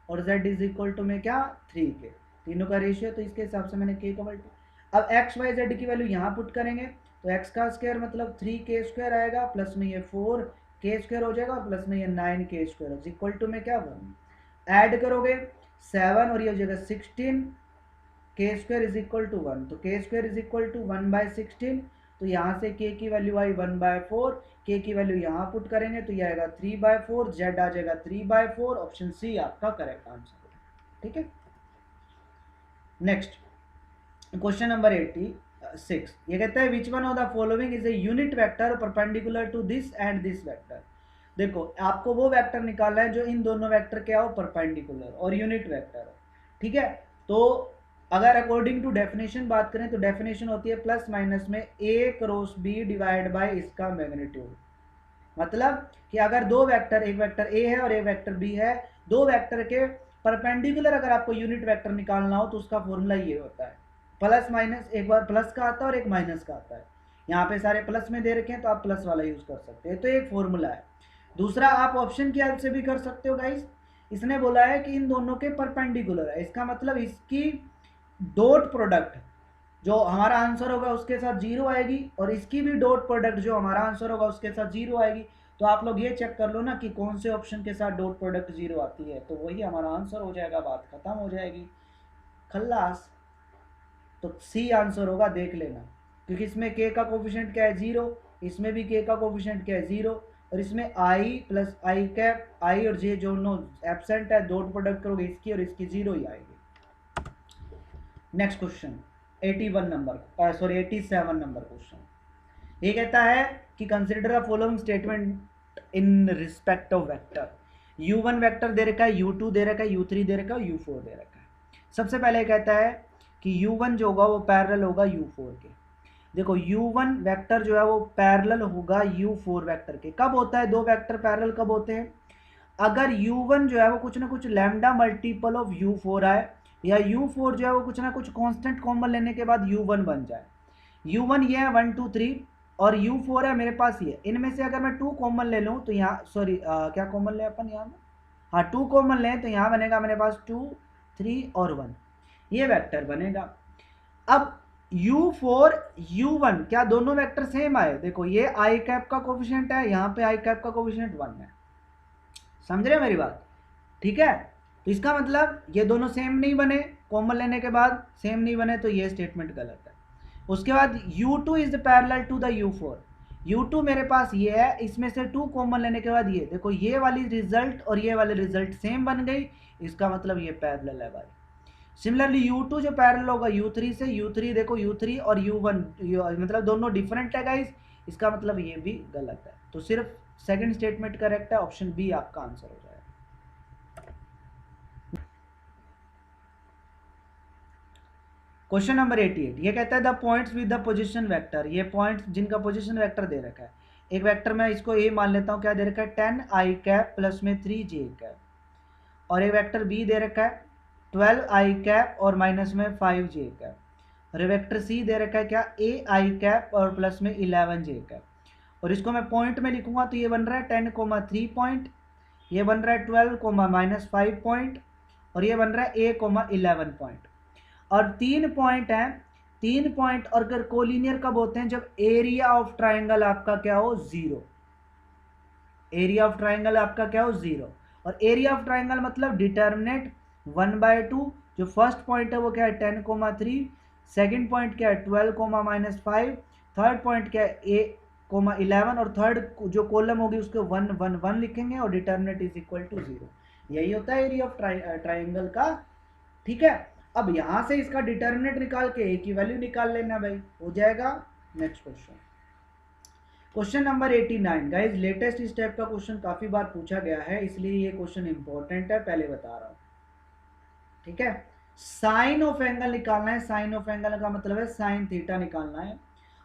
और z इज इक्वल टू मैं क्या 3k, तीनों का रेशियो, तो इसके हिसाब से मैंने k का मल्टी। अब x y z की वैल्यू यहाँ पुट करेंगे तो x का स्क्वायर मतलब 3k स्क्वायर आएगा, प्लस में ये 4k स्क्वायर हो जाएगा, और प्लस में ये 9k square is equal to में क्या 1। ऐड करोगे 7 और ये हो जाएगा 16, k square is equal to 1, तो k square is equal to 1/16। तो यहाँ से k की वैल्यू आई 1/4, k की वैल्यू यहाँ पुट करेंगे तो ये आएगा 3/4, z आ जाएगा 3/4, ऑप्शन सी आपका करेक्ट आंसर है। ठीक है, नेक्स्ट क्वेश्चन नंबर 86। ये कहता है which one of the following is a unit vector perpendicular to this and this vector. देखो आपको वो वेक्टर निकालना है जो इन दोनों वेक्टर के हो परपेंडिकुलर और यूनिट वेक्टर हो। ठीक है, तो अगर अकॉर्डिंग टू डेफिनेशन बात करें तो डेफिनेशन होती है प्लस माइनस में ए क्रॉस बी डिवाइड बाय इसका मैग्नीट्यूड। मतलब कि अगर दो वेक्टर, एक वेक्टर ए है और एक वेक्टर बी है, दो वेक्टर के परपेंडिकुलर अगर आपको यूनिट वेक्टर निकालना हो तो उसका फॉर्मूला ये होता है प्लस माइनस, एक बार प्लस का आता है और एक माइनस का आता है। यहाँ पे सारे प्लस में दे रखे हैं तो आप प्लस वाला यूज कर सकते हैं, तो एक फॉर्मूला है। दूसरा आप ऑप्शन की हेल्प से भी कर सकते हो गाइस। इसने बोला है कि इन दोनों के परपेंडिकुलर है, इसका मतलब इसकी डॉट प्रोडक्ट जो हमारा आंसर होगा उसके साथ 0 आएगी, और इसकी भी डॉट प्रोडक्ट जो हमारा आंसर होगा उसके साथ 0 आएगी। तो आप लोग ये चेक कर लो ना कि कौन से ऑप्शन के साथ डॉट प्रोडक्ट 0 आती है, तो वही हमारा आंसर हो जाएगा, बात खत्म हो जाएगी, खल्लास। तो सी आंसर होगा, देख लेना, क्योंकि इसमें के का कोफिशिएंट क्या है 0, इसमें भी के का कोफिशिएंट क्या है 0, और इसमें आई प्लस आई कैप, आई और जे दोनों एब्सेंट है, डॉट प्रोडक्ट करोगे इसकी और इसकी 0 ही आएगी। Next question 87 number question. ये कहता है कि consider the following statement in respect of vector. u1 vector दे रखा है, u2 दे रखा है, u3 दे रखा है, u4 दे रखा है। सबसे पहले कहता है कि u1 जो होगा वो पैरेलल होगा u4 के। देखो u1 वेक्टर जो है वो पैरेलल होगा u4 वेक्टर के। कब होता है दो वेक्टर पैरेलल, कब होते हैं? अगर u1 जो है वो कुछ ना कुछ लैम्डा मल्टीपल ऑफ u4 आए, या u4 जो है वो कुछ ना कुछ कांस्टेंट कॉमन लेने के बाद u1 बन जाए। u1 ये है 1 2 3 और u4 है मेरे पास ये, इनमें से अगर मैं 2 कॉमन ले लूँ तो यहाँ क्या कॉमन ले अपन यहाँ में, हाँ 2 कॉमन लें तो यहाँ बनेगा मेरे पास 2 3 और 1, ये वेक्टर बनेगा। अब u4 u1 क्या दोनों वेक्टर सेम आए? देखो ये आई कैप का कोफिशिएंट है, यहाँ पे आई कैप का कोफिशिएंट 1 है, समझ रहे मेरी बात? ठीक है, तो इसका मतलब ये दोनों सेम नहीं बने, कॉमन लेने के बाद सेम नहीं बने, तो ये स्टेटमेंट गलत है। उसके बाद u2 is parallel to the u4, u2 मेरे पास ये है, इसमें से 2 कॉमन लेने के बाद ये देखो ये वाली रिजल्ट और ये वाली रिजल्ट सेम बन गई, इसका मतलब ये पैरेलल है भाई। सिमिलरली u2 जो पैरेलल होगा u3 से, u3 देखो u3 और u1 मतलब दोनों डिफरेंट है गाइस, इसका मतलब ये भी गलत है। तो सिर्फ सेकंड स्टेटमेंट करेक्ट है, ऑप्शन बी आपका आंसर हो जाएगा। Question number 88। ये कहता है the points with the position vector, ये पॉइंट्स जिनका पोजीशन वेक्टर दे रखा है। एक वेक्टर मैं इसको ए मान लेता हूँ, क्या दे रखा है 10 आई कैप प्लस में 3 जे कैप, और एक वेक्टर बी दे रखा है 12 आई कैप और माइनस में 5 जे कैप, और वेक्टर सी दे रखा है क्या ए आई कैप और प्लस में 11 जे कैप। और इसको मैं पॉइंट में लिखूंगा तो ये बन रहा है 10, 3 पॉइंट, ये बन रहा है 12, -5 पॉइंट, और ये बन रहा है a, 11 पॉइंट। और 3 पॉइंट हैं, 3 पॉइंट और अगर कोलिनियर कब होते हैं? जब एरिया ऑफ ट्राइंगल आपका क्या हो 0, एरिया ऑफ ट्राइंगल आपका क्या हो 0, और एरिया ऑफ ट्राइंगल मतलब डिटर्मिनेंट 1/2 जो फर्स्ट पॉइंट है वो क्या है 10,3, सेकंड पॉइंट क्या है 12,-5, थर्ड पॉइंट क्या है 8,11 और थर्ड जो कॉलम होगी उसको 1 1 1 लिखेंगे और डिटर्मिनेंट इज इक्वल टू 0। यही होता है एरिया ऑफ ट्राइंगल का। ठीक है, अब यहां से इसका डिटर्मिनेंट निकाल के ए की वैल्यू निकाल लेना भाई, हो जाएगा। Next question, question number 89 guys, latest इस टाइप का क्वेश्चन काफी बार पूछा गया है, इसलिए ये क्वेश्चन इंपॉर्टेंट है, पहले बता रहा हूं। ठीक है, साइन ऑफ एंगल निकालना है। साइन ऑफ एंगल का मतलब है साइन थीटा निकालना है,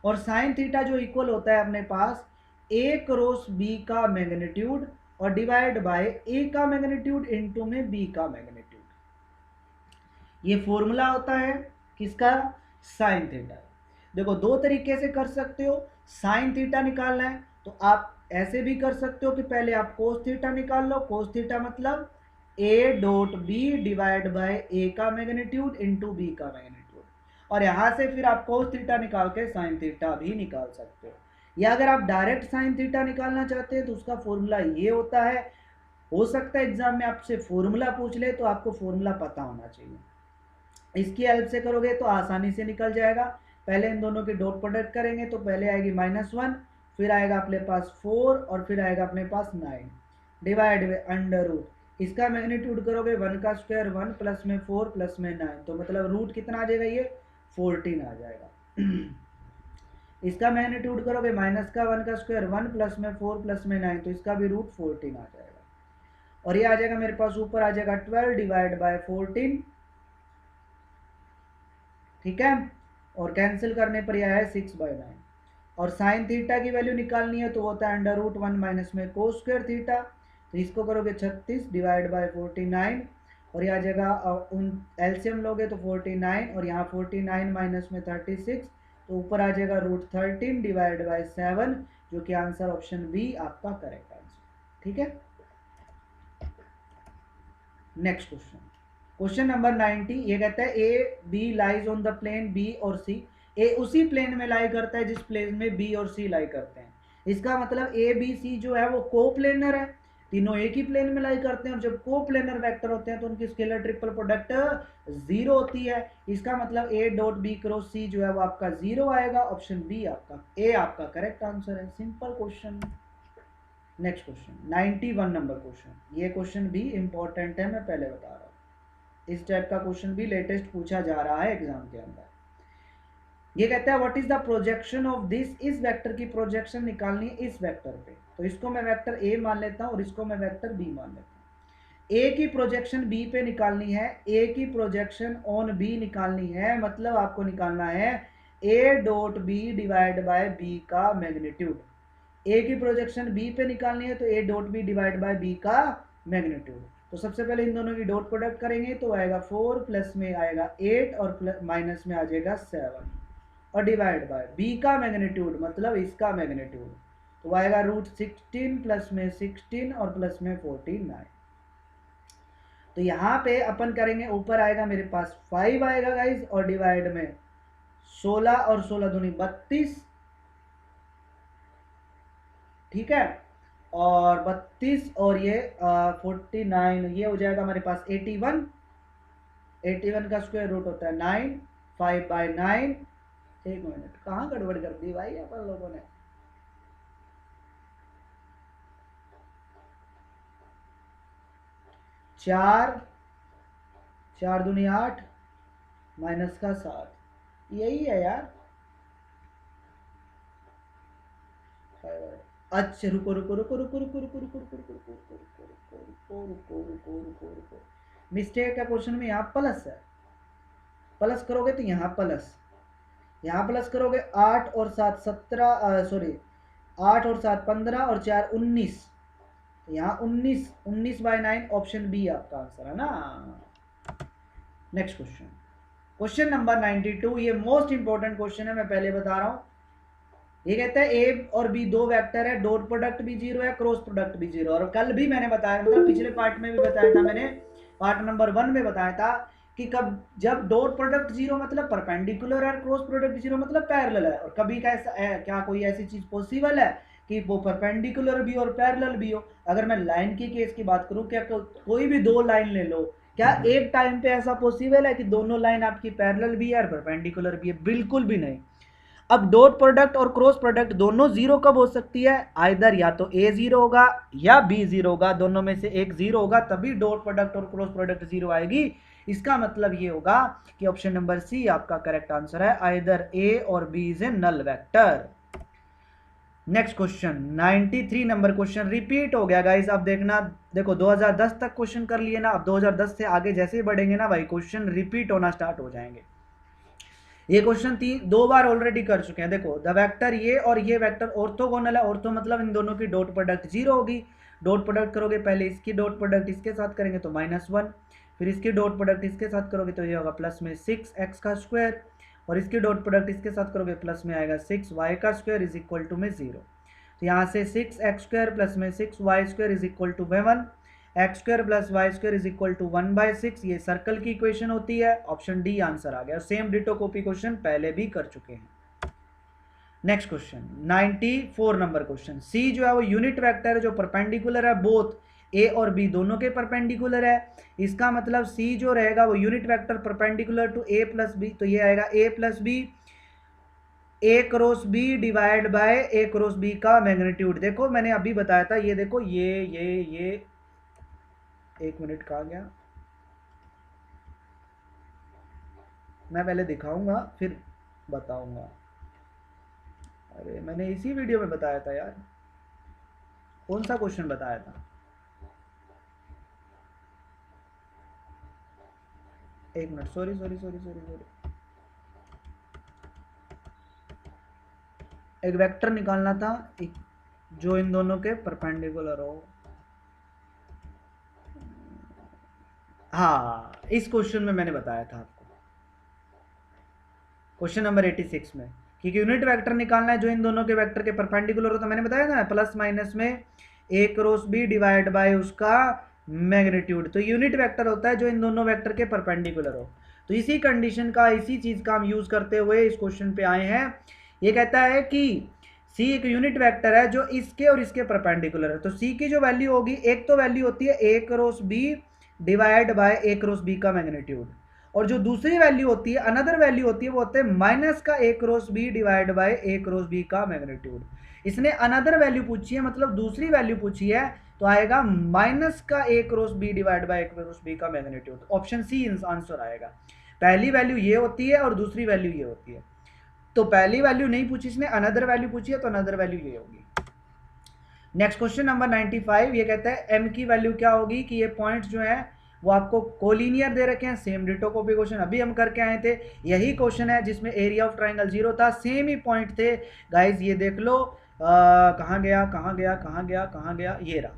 और साइन थीटा जो इक्वल होता है अपने पास ए क्रॉस बी का मैग्नीट्यूड और डिवाइड बाय ए का मैग्नीट्यूड इनटू में बी का मैग्नीट्यूड। ये फॉर्मूला होता है किसका, साइन थीटा। देखो दो तरीके से कर सकते हो, साइन थीटा निकालना है तो आप ऐसे भी कर सकते हो कि पहले आप कोस थीटा निकाल लो। कोस थीटा मतलब A dot B divide by A का मैग्नीट्यूड इनटू बी का मैग्नीट्यूड, और यहां से फिर आप कोस थीटा निकाल के साइन थीटा भी निकाल सकते हो। या अगर आप डायरेक्ट साइन थीटा निकालना चाहते हैं तो उसका फॉर्मूला ये होता है। हो सकता है एग्जाम में आपसे फॉर्मूला पूछ ले, तो आपको फॉर्मूला पता होना चाहिए। इसकी हेल्प से करोगे तो आसानी से निकल जाएगा। पहले इन दोनों की डॉट प्रोडक्ट करेंगे तो पहले आएगी -1, फिर आएगा अपने पास 4 और फिर आएगा अपने पास 9 डिवाइड बाय अंडर रूट, इसका मैग्नीट्यूड करोगे 1 का स्क्वायर 1 प्लस में 4 प्लस में 9, तो मतलब रूट कितना आ जाएगा, ये 14 आ जाएगा। इसका मैग्नीट्यूड करोगे माइनस का 1 का स्क्वायर 1 प्लस में 4 प्लस में 9, तो इसका भी रूट 14 आ जाएगा। और ये आ जाएगा मेरे पास ऊपर आ जाएगा 12 डिवाइड बाय 14। ठीक है, और कैंसिल करने पर यह है 6/9। और साइन थीटा की वैल्यू निकालनी है तो होता है √1 माइनस में कोस स्क्वायर थीटा, तो इसको करोगे 36 डिवाइड बाय 49, और यह आ जाएगा उन एलसीएम लोगे तो 49, और यहाँ 49 माइनस में 36, तो ऊपर आ जाएगा √13 डिवाइड बाय 7, जो कि आंसर ऑप्शन बी आपका करेक्ट आंसर। ठीक है, नेक्स्ट क्वेश्चन, क्वेश्चन नंबर 90, ये कहता है A B lies on the plane B और सी। ए उसी प्लेन में लाई करता है जिस प्लेन में बी और सी लाई करते हैं। इसका मतलब ए बी सी जो है वो कोप्लेनर है, तीनों एक ही प्लेन में लाई करते हैं, और जब कोप्लेनर वेक्टर होते हैं तो उनकी स्केलर ट्रिपल प्रोडक्ट 0 होती है। इसका मतलब ए डॉट बी क्रॉस सी जो है वो आपका 0 आएगा। ऑप्शन बी आपका ए आपका करेक्ट आंसर है। Simple question. Next question 91 number question, ये क्वेश्चन भी इंपॉर्टेंट है, मैं पहले बता रहा हूँ। इस टाइप का क्वेश्चन भी लेटेस्ट पूछा जा रहा है एग्जाम के अंदर। ये कहता है what is the projection of this, इस वेक्टर की प्रोजेक्शन निकालनी है इस वेक्टर पे, तो इसको मैं वेक्टर ए मान लेता हूँ और इसको मैं वेक्टर बी मान लेता हूँ। ए की प्रोजेक्शन बी पे निकालनी है, ए की प्रोजेक्शन ऑन बी निकालनी है, मतलब आपको निकालना है A dot B divide by B का मैग्नीट्यूड। ए की प्रोजेक्शन बी पे निकालनी है तो A dot B divide by B का मैग्नीट्यूड। तो सबसे पहले इन दोनों की डॉट प्रोडक्ट करेंगे तो आएगा 4 प्लस में आएगा 8 और माइनस में आ जाएगा 7, और डिवाइड बाय बी का मैग्नीट्यूड मतलब इसका मैग्नीट्यूड, तो आएगा √16 प्लस में 16 और प्लस में 49। तो यहाँ पे अपन करेंगे, ऊपर आएगा मेरे पास 5 आएगा गाइज, और डिवाइड में 16 और 16 दूनी 32। ठीक है, और 32 और ये 49, ये हो जाएगा हमारे पास 81। 81 का स्क्वायर रूट होता है 9, 5/9। एक मिनट, कहाँ गड़बड़ कर दी भाई अपन लोगों ने। चार 4 दूनी 8 माइनस का 7, यही है यार। अच्छा रुको रुको रुको रुको रुको रुको रुको रुको रुको रुको रुको रुको रुको रुको रुको रुको रुको, मिस्टेक है क्वेश्चन में, यहाँ प्लस है। प्लस करोगे तो यहाँ प्लस, यहाँ प्लस करोगे 8 और 7 17, सॉरी 8 और 7 15 और 4 19, यहाँ 19/9 ऑप्शन बी आपका आंसर है ना। नेक्स्ट क्वेश्चन, क्वेश्चन नंबर 92, ये मोस्ट इंपॉर्टेंट क्वेश्चन है, मैं पहले बता रहा हूँ। ये कहता है ए और बी दो वेक्टर है, डॉट प्रोडक्ट भी 0 है, क्रॉस प्रोडक्ट भी 0, और कल भी मैंने बताया, मतलब पिछले पार्ट में भी बताया था मैंने, पार्ट नंबर 1 में बताया था कि कब जब डॉट प्रोडक्ट 0 मतलब परपेंडिकुलर है, क्रॉस प्रोडक्ट 0 मतलब पैरेलल है। और कभी कैसा है, क्या कोई ऐसी चीज पॉसिबल है कि वो परपेंडिकुलर भी और पैरेलल भी हो। अगर मैं लाइन की केस की बात करूं, क्या कोई भी दो लाइन ले लो, क्या एक टाइम पे ऐसा पॉसिबल है कि दोनों लाइन आपकी पैरेलल भी है और परपेंडिकुलर भी है? बिल्कुल भी नहीं। अब डॉट प्रोडक्ट और क्रॉस प्रोडक्ट दोनों जीरो कब हो सकती है? आइदर या तो ए जीरो होगा या बी जीरो होगा, दोनों में से एक जीरो होगा, तभी डॉट प्रोडक्ट और क्रॉस प्रोडक्ट जीरो आएगी। इसका मतलब ये होगा कि ऑप्शन नंबर सी आपका करेक्ट आंसर है, आइदर ए और B is a null vector. Next question 93 number question repeat हो गया गाइस। अब देखना, देखो 2010 तक क्वेश्चन कर लिए ना, अब 2010 से आगे जैसे ही बढ़ेंगे ना भाई क्वेश्चन रिपीट होना स्टार्ट हो जाएंगे। ये क्वेश्चन दो बार ऑलरेडी कर चुके हैं। देखो द वेक्टर ये और ये वेक्टर ऑर्थोगोनल है, ऑर्थो मतलब इन दोनों की डॉट प्रोडक्ट जीरो होगी। डॉट प्रोडक्ट करोगे, पहले इसकी डॉट प्रोडक्ट इसके साथ करेंगे तो -1, फिर इसकी डॉट प्रोडक्ट इसके साथ करोगे तो ये होगा प्लस में 6x का स्क्वायर, और इसकी डॉट प्रोडक्ट इसके साथ करोगे प्लस में आएगा 6y का स्क्वायर इज इक्वल टू में 0। तो यहाँ से 6x स्क्वायर प्लस में 6y square is equal to 1, x square plus Y square is equal to 1/6। ये सर्कल की इक्वेशन होती है, ऑप्शन डी आंसर आ गया। सेम डिटो कॉपी क्वेश्चन पहले भी कर चुके हैं। नेक्स्ट क्वेश्चन 94 नंबर क्वेश्चन, सी जो है वो यूनिट वेक्टर है जो परपेंडिकुलर है बोथ ए और बी दोनों के परपेंडिकुलर है। इसका मतलब सी जो रहेगा वो unit vector perpendicular to A plus B, तो ये आएगा A plus B A cross B divide by A cross B का मैग्नीट्यूड। देखो मैंने अभी बताया था, ये देखो ये एक मिनट कहा गया, मैं पहले दिखाऊंगा फिर बताऊंगा। अरे मैंने इसी वीडियो में बताया था यार, कौन सा क्वेश्चन बताया था? एक मिनट, सॉरी। एक वेक्टर निकालना था जो इन दोनों के परपेंडिकुलर हो। हाँ, इस क्वेश्चन में मैंने बताया था आपको, क्वेश्चन नंबर 86 में, क्योंकि यूनिट वेक्टर निकालना है जो इन दोनों के वेक्टर के परपेंडिकुलर हो। तो मैंने बताया था प्लस माइनस में ए क्रॉस बी डिवाइड बाय उसका मैग्नीट्यूड। तो यूनिट वेक्टर होता है जो इन दोनों वेक्टर के परपेंडिकुलर हो। तो इसी कंडीशन का, इसी चीज का हम यूज करते हुए इस क्वेश्चन पे आए हैं। ये कहता है कि सी एक यूनिट वेक्टर है जो इसके और इसके परपेंडिकुलर है। तो सी की जो वैल्यू होगी, एक तो वैल्यू होती है A cross B divide by A cross B का मैग्नीट्यूड, और जो दूसरी वैल्यू होती है, अनदर वैल्यू होती है, वो होते हैं माइनस का A cross B divide by A cross B का मैग्नीट्यूड। इसने अनदर वैल्यू पूछी है, मतलब दूसरी वैल्यू पूछी है, तो आएगा माइनस का A cross B divide by A cross B का मैग्नीट्यूड। ऑप्शन सी आंसर आएगा। पहली वैल्यू ये होती है और दूसरी वैल्यू ये होती है। तो पहली वैल्यू नहीं पूछी इसने, अनदर वैल्यू पूछी है, तो अनदर वैल्यू ये होगी। नेक्स्ट क्वेश्चन नंबर 95, ये कहता है एम की वैल्यू क्या होगी, कि ये पॉइंट्स जो है वो आपको कोलिनियर दे रखे हैं। सेम डिटो कॉपी क्वेश्चन अभी हम करके आए थे, यही क्वेश्चन है जिसमें एरिया ऑफ ट्राइंगल 0 था, सेम ही पॉइंट थे गाइज। ये देख लो कहाँ गया, ये रहा।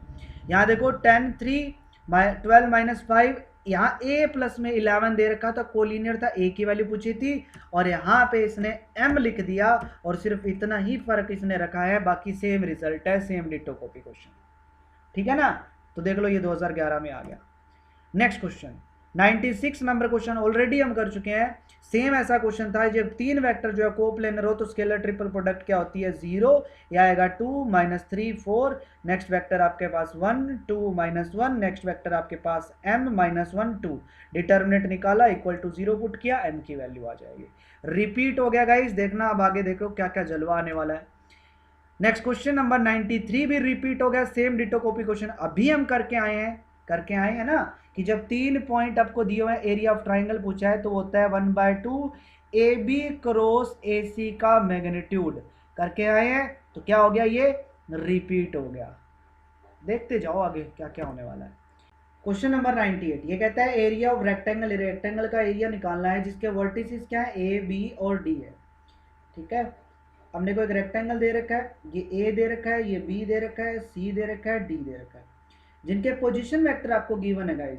यहाँ देखो 10 3 12 -5, यहाँ a प्लस में 11 दे रखा था, कोलिनियर था, a की वैल्यू पूछी थी, और यहाँ पे इसने m लिख दिया, और सिर्फ इतना ही फर्क इसने रखा है, बाकी सेम रिजल्ट है, सेम डिटो कॉपी क्वेश्चन। ठीक है ना? तो देख लो ये 2011 में आ गया। Next question 96 number question already हम कर चुके हैं। सेम ऐसा क्वेश्चन था, जब तीन वेक्टर जो है कोप्लेनर हो तो स्केलर ट्रिपल प्रोडक्ट क्या होती है? 0, या आएगा 2 -3 4, नेक्स्ट वेक्टर आपके पास 1 2 -1, नेक्स्ट वेक्टर आपके पास m -1 2, डिटर्मिनेंट निकाला इक्वल टू 0 पुट किया, m की वैल्यू आ जाएगी। रिपीट हो गया गाइस, देखना अब आगे देखो क्या क्या जलवा आने वाला है। नेक्स्ट क्वेश्चन नंबर 93 भी रिपीट हो गया, सेम डिटो कॉपी क्वेश्चन अभी हम करके आए हैं ना, कि जब 3 पॉइंट आपको दिए हुए हैं, एरिया ऑफ ट्राइंगल पूछा है, तो होता है 1/2 ए बी क्रॉस ए सी का मैग्नीट्यूड। करके आए हैं, तो क्या हो गया, ये रिपीट हो गया। देखते जाओ आगे क्या क्या होने वाला है। क्वेश्चन नंबर 98, ये कहता है एरिया ऑफ रेक्टेंगल, रेक्टेंगल का एरिया निकालना है जिसके वर्टिसेस क्या है, ए बी और डी है। ठीक है, हमने को एक रेक्टेंगल दे रखा है, ये ए दे रखा है, ये बी दे रखा है, सी दे रखा है, डी दे रखा है, जिनके पोजीशन वेक्टर आपको गिवन है गाइस।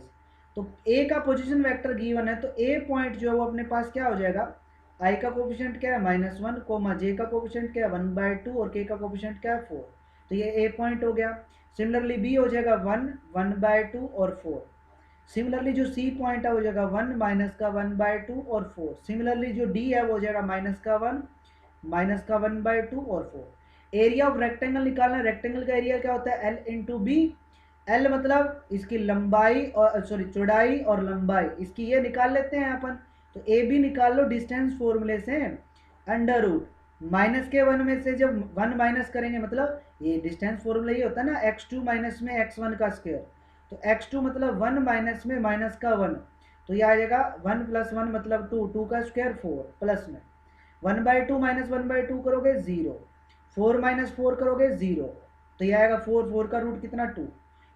तो ए का पोजीशन वेक्टर गिवन है, तो ए पॉइंट जो है वो अपने पास क्या हो जाएगा, आई का कोफिशिएंट क्या है -1, कोमा जे का कोफिशिएंट क्या है 1/2, और के का कोफिशिएंट क्या है 4, तो ये ए पॉइंट हो गया। सिमिलरली बी हो जाएगा 1 1/2 और 4। सिमिलरली जो सी पॉइंट है हो जाएगा 1 -1/2 और 4। सिमिलरली जो डी है वो हो जाएगा -1 -1/2 और 4। एरिया ऑफ रेक्टेंगल निकालना है, रेक्टेंगल का एरिया क्या होता है, L × B, एल मतलब इसकी लंबाई और सॉरी चौड़ाई और लंबाई इसकी ये निकाल लेते हैं अपन। तो ए बी निकाल लो डिस्टेंस फॉर्मूले से। अंडर रूट माइनस के वन में से जब वन माइनस करेंगे मतलब ये डिस्टेंस फॉर्मूला ये होता है ना एक्स टू माइनस में एक्स वन का स्क्वायर। तो एक्स टू मतलब वन माइनस में माइनस का वन। तो ये आ जाएगा वन प्लस वन मतलब टू, टू का स्क्वायर फोर, प्लस में one by two minus one by two करोगे जीरो, फोर माइनस फोर करोगे जीरो। तो ये आएगा फोर, फोर का रूट कितना टू।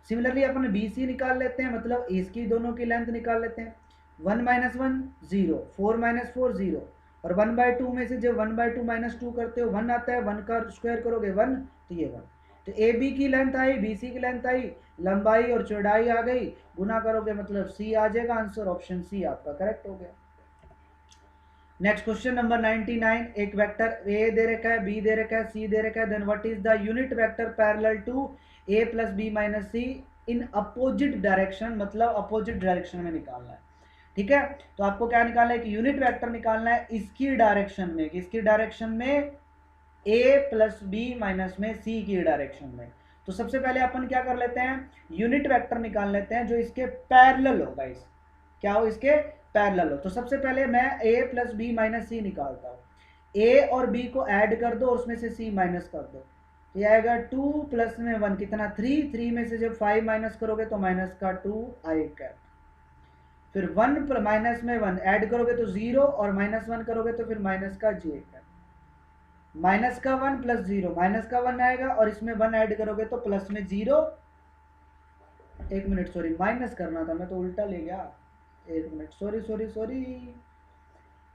सिमिलरली अपन बी सी निकाल लेते हैं, मतलब इसकी दोनों की लेंथ निकाल लेते हैं। One minus one zero, four minus four zero, और वन बाई टू में से जब one by two minus two करते हो वन आता है, वन का स्क्वायर करोगे वन, तो ये वन। तो ए बी की लेंथ आई, बी सी की लेंथ आई, लंबाई और चौड़ाई आ गई, गुना करोगे मतलब सी आ जाएगा। आंसर ऑप्शन सी आपका करेक्ट हो गया। नेक्स्ट क्वेश्चन नंबर 99, एक वेक्टर ए दे रखा है, बी दे रखा है, सी दे रखा है, then what is the unit vector parallel to A plus B minus C in opposite direction, मतलब अपोजिट डायरेक्शन में निकालना है। ठीक है, तो आपको क्या निकालना है कि यूनिट वेक्टर निकालना है इसकी डायरेक्शन में, किसकी डायरेक्शन में, ए प्लस बी माइनस में सी की डायरेक्शन में। तो सबसे पहले अपन क्या कर लेते हैं, यूनिट वेक्टर निकाल लेते हैं जो इसके पैरेलल हो गाइस। क्या हो, इसके पैरेलल हो। तो सबसे पहले मैं ए प्लस बी माइनस सी निकालता हूँ। ए और बी को ऐड कर दो और उसमें से सी माइनस कर दो, तो ये आएगा टू प्लस में वन कितना थ्री, थ्री में से जब फाइव माइनस करोगे तो माइनस का टू आई कैप। फिर वन माइनस में वन ऐड करोगे तो जीरो, और माइनस वन करोगे तो फिर माइनस का जे कैप। माइनस का वन प्लस जीरो, माइनस का वन आएगा और इसमें वन ऐड करोगे तो प्लस में जीरो। एक मिनट सॉरी, माइनस करना था, मैं तो उल्टा ले गया। एक मिनट सॉरी सॉरी सॉरी,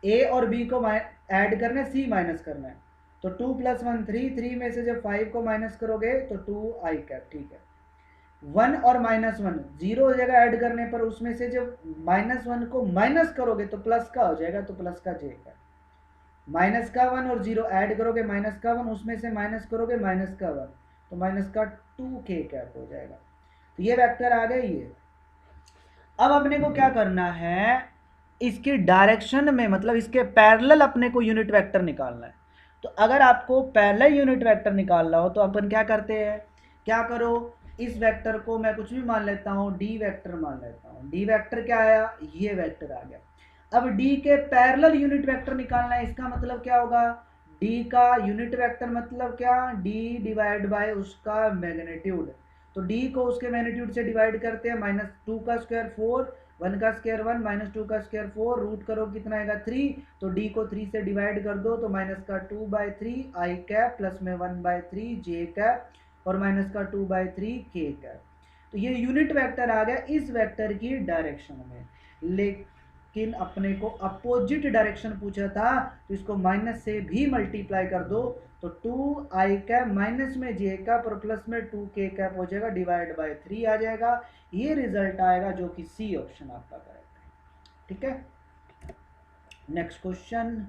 ए और बी को ऐड करना है, सी माइनस करना है। तो two plus one three, three में से जब फाइव को माइनस करोगे तो टू आई कैप। ठीक है, वन और माइनस वन जीरो जगह ऐड करने पर उसमें से जब माइनस वन को माइनस करोगे तो प्लस का हो जाएगा, तो प्लस का जे कैप। माइनस का वन और जीरो ऐड करोगे माइनस का वन, उसमें से माइनस करोगे माइनस का वन, तो माइनस का टू के कैप हो जाएगा। तो ये वेक्टर आ गए ये। अब अपने को क्या करना है, इसकी डायरेक्शन में मतलब इसके पैरेलल अपने को यूनिट वेक्टर निकालना है। तो अगर आपको पैरेलल यूनिट वेक्टर निकालना हो तो अपन क्या करते हैं, क्या करो, इस वेक्टर को मैं कुछ भी मान लेता हूँ, डी वेक्टर मान लेता हूँ। डी वेक्टर क्या आया, ये वेक्टर आ गया। अब डी के पैरेलल यूनिट वेक्टर निकालना है, इसका मतलब क्या होगा, डी का यूनिट वेक्टर मतलब क्या, डी डिवाइड बाय उसका मैग्नीट्यूड। तो डी को उसके मैग्नीट्यूड से डिवाइड करते हैं, माइनस टू का स्क्वायर फोर, वन का स्क्वायर वन, माइनस टू का स्क्वायर फोर, रूट करो कितना आएगा थ्री। तो डी को थ्री से डिवाइड कर दो तो माइनस का two by three I cap, plus में one by three J cap, और माइनस का two by three K cap. तो ये यूनिट वेक्टर आ गया इस वेक्टर की डायरेक्शन में। लेकिन अपने को अपोजिट डायरेक्शन पूछा था, तो इसको माइनस से भी मल्टीप्लाई कर दो, तो टू आई कैप माइनस में जे कैप और प्लस में टू के कैप हो जाएगा, डिवाइड बाय थ्री आ जाएगा। ये रिजल्ट आएगा जो कि सी ऑप्शन आपका करेक्ट है। ठीक है, नेक्स्ट क्वेश्चन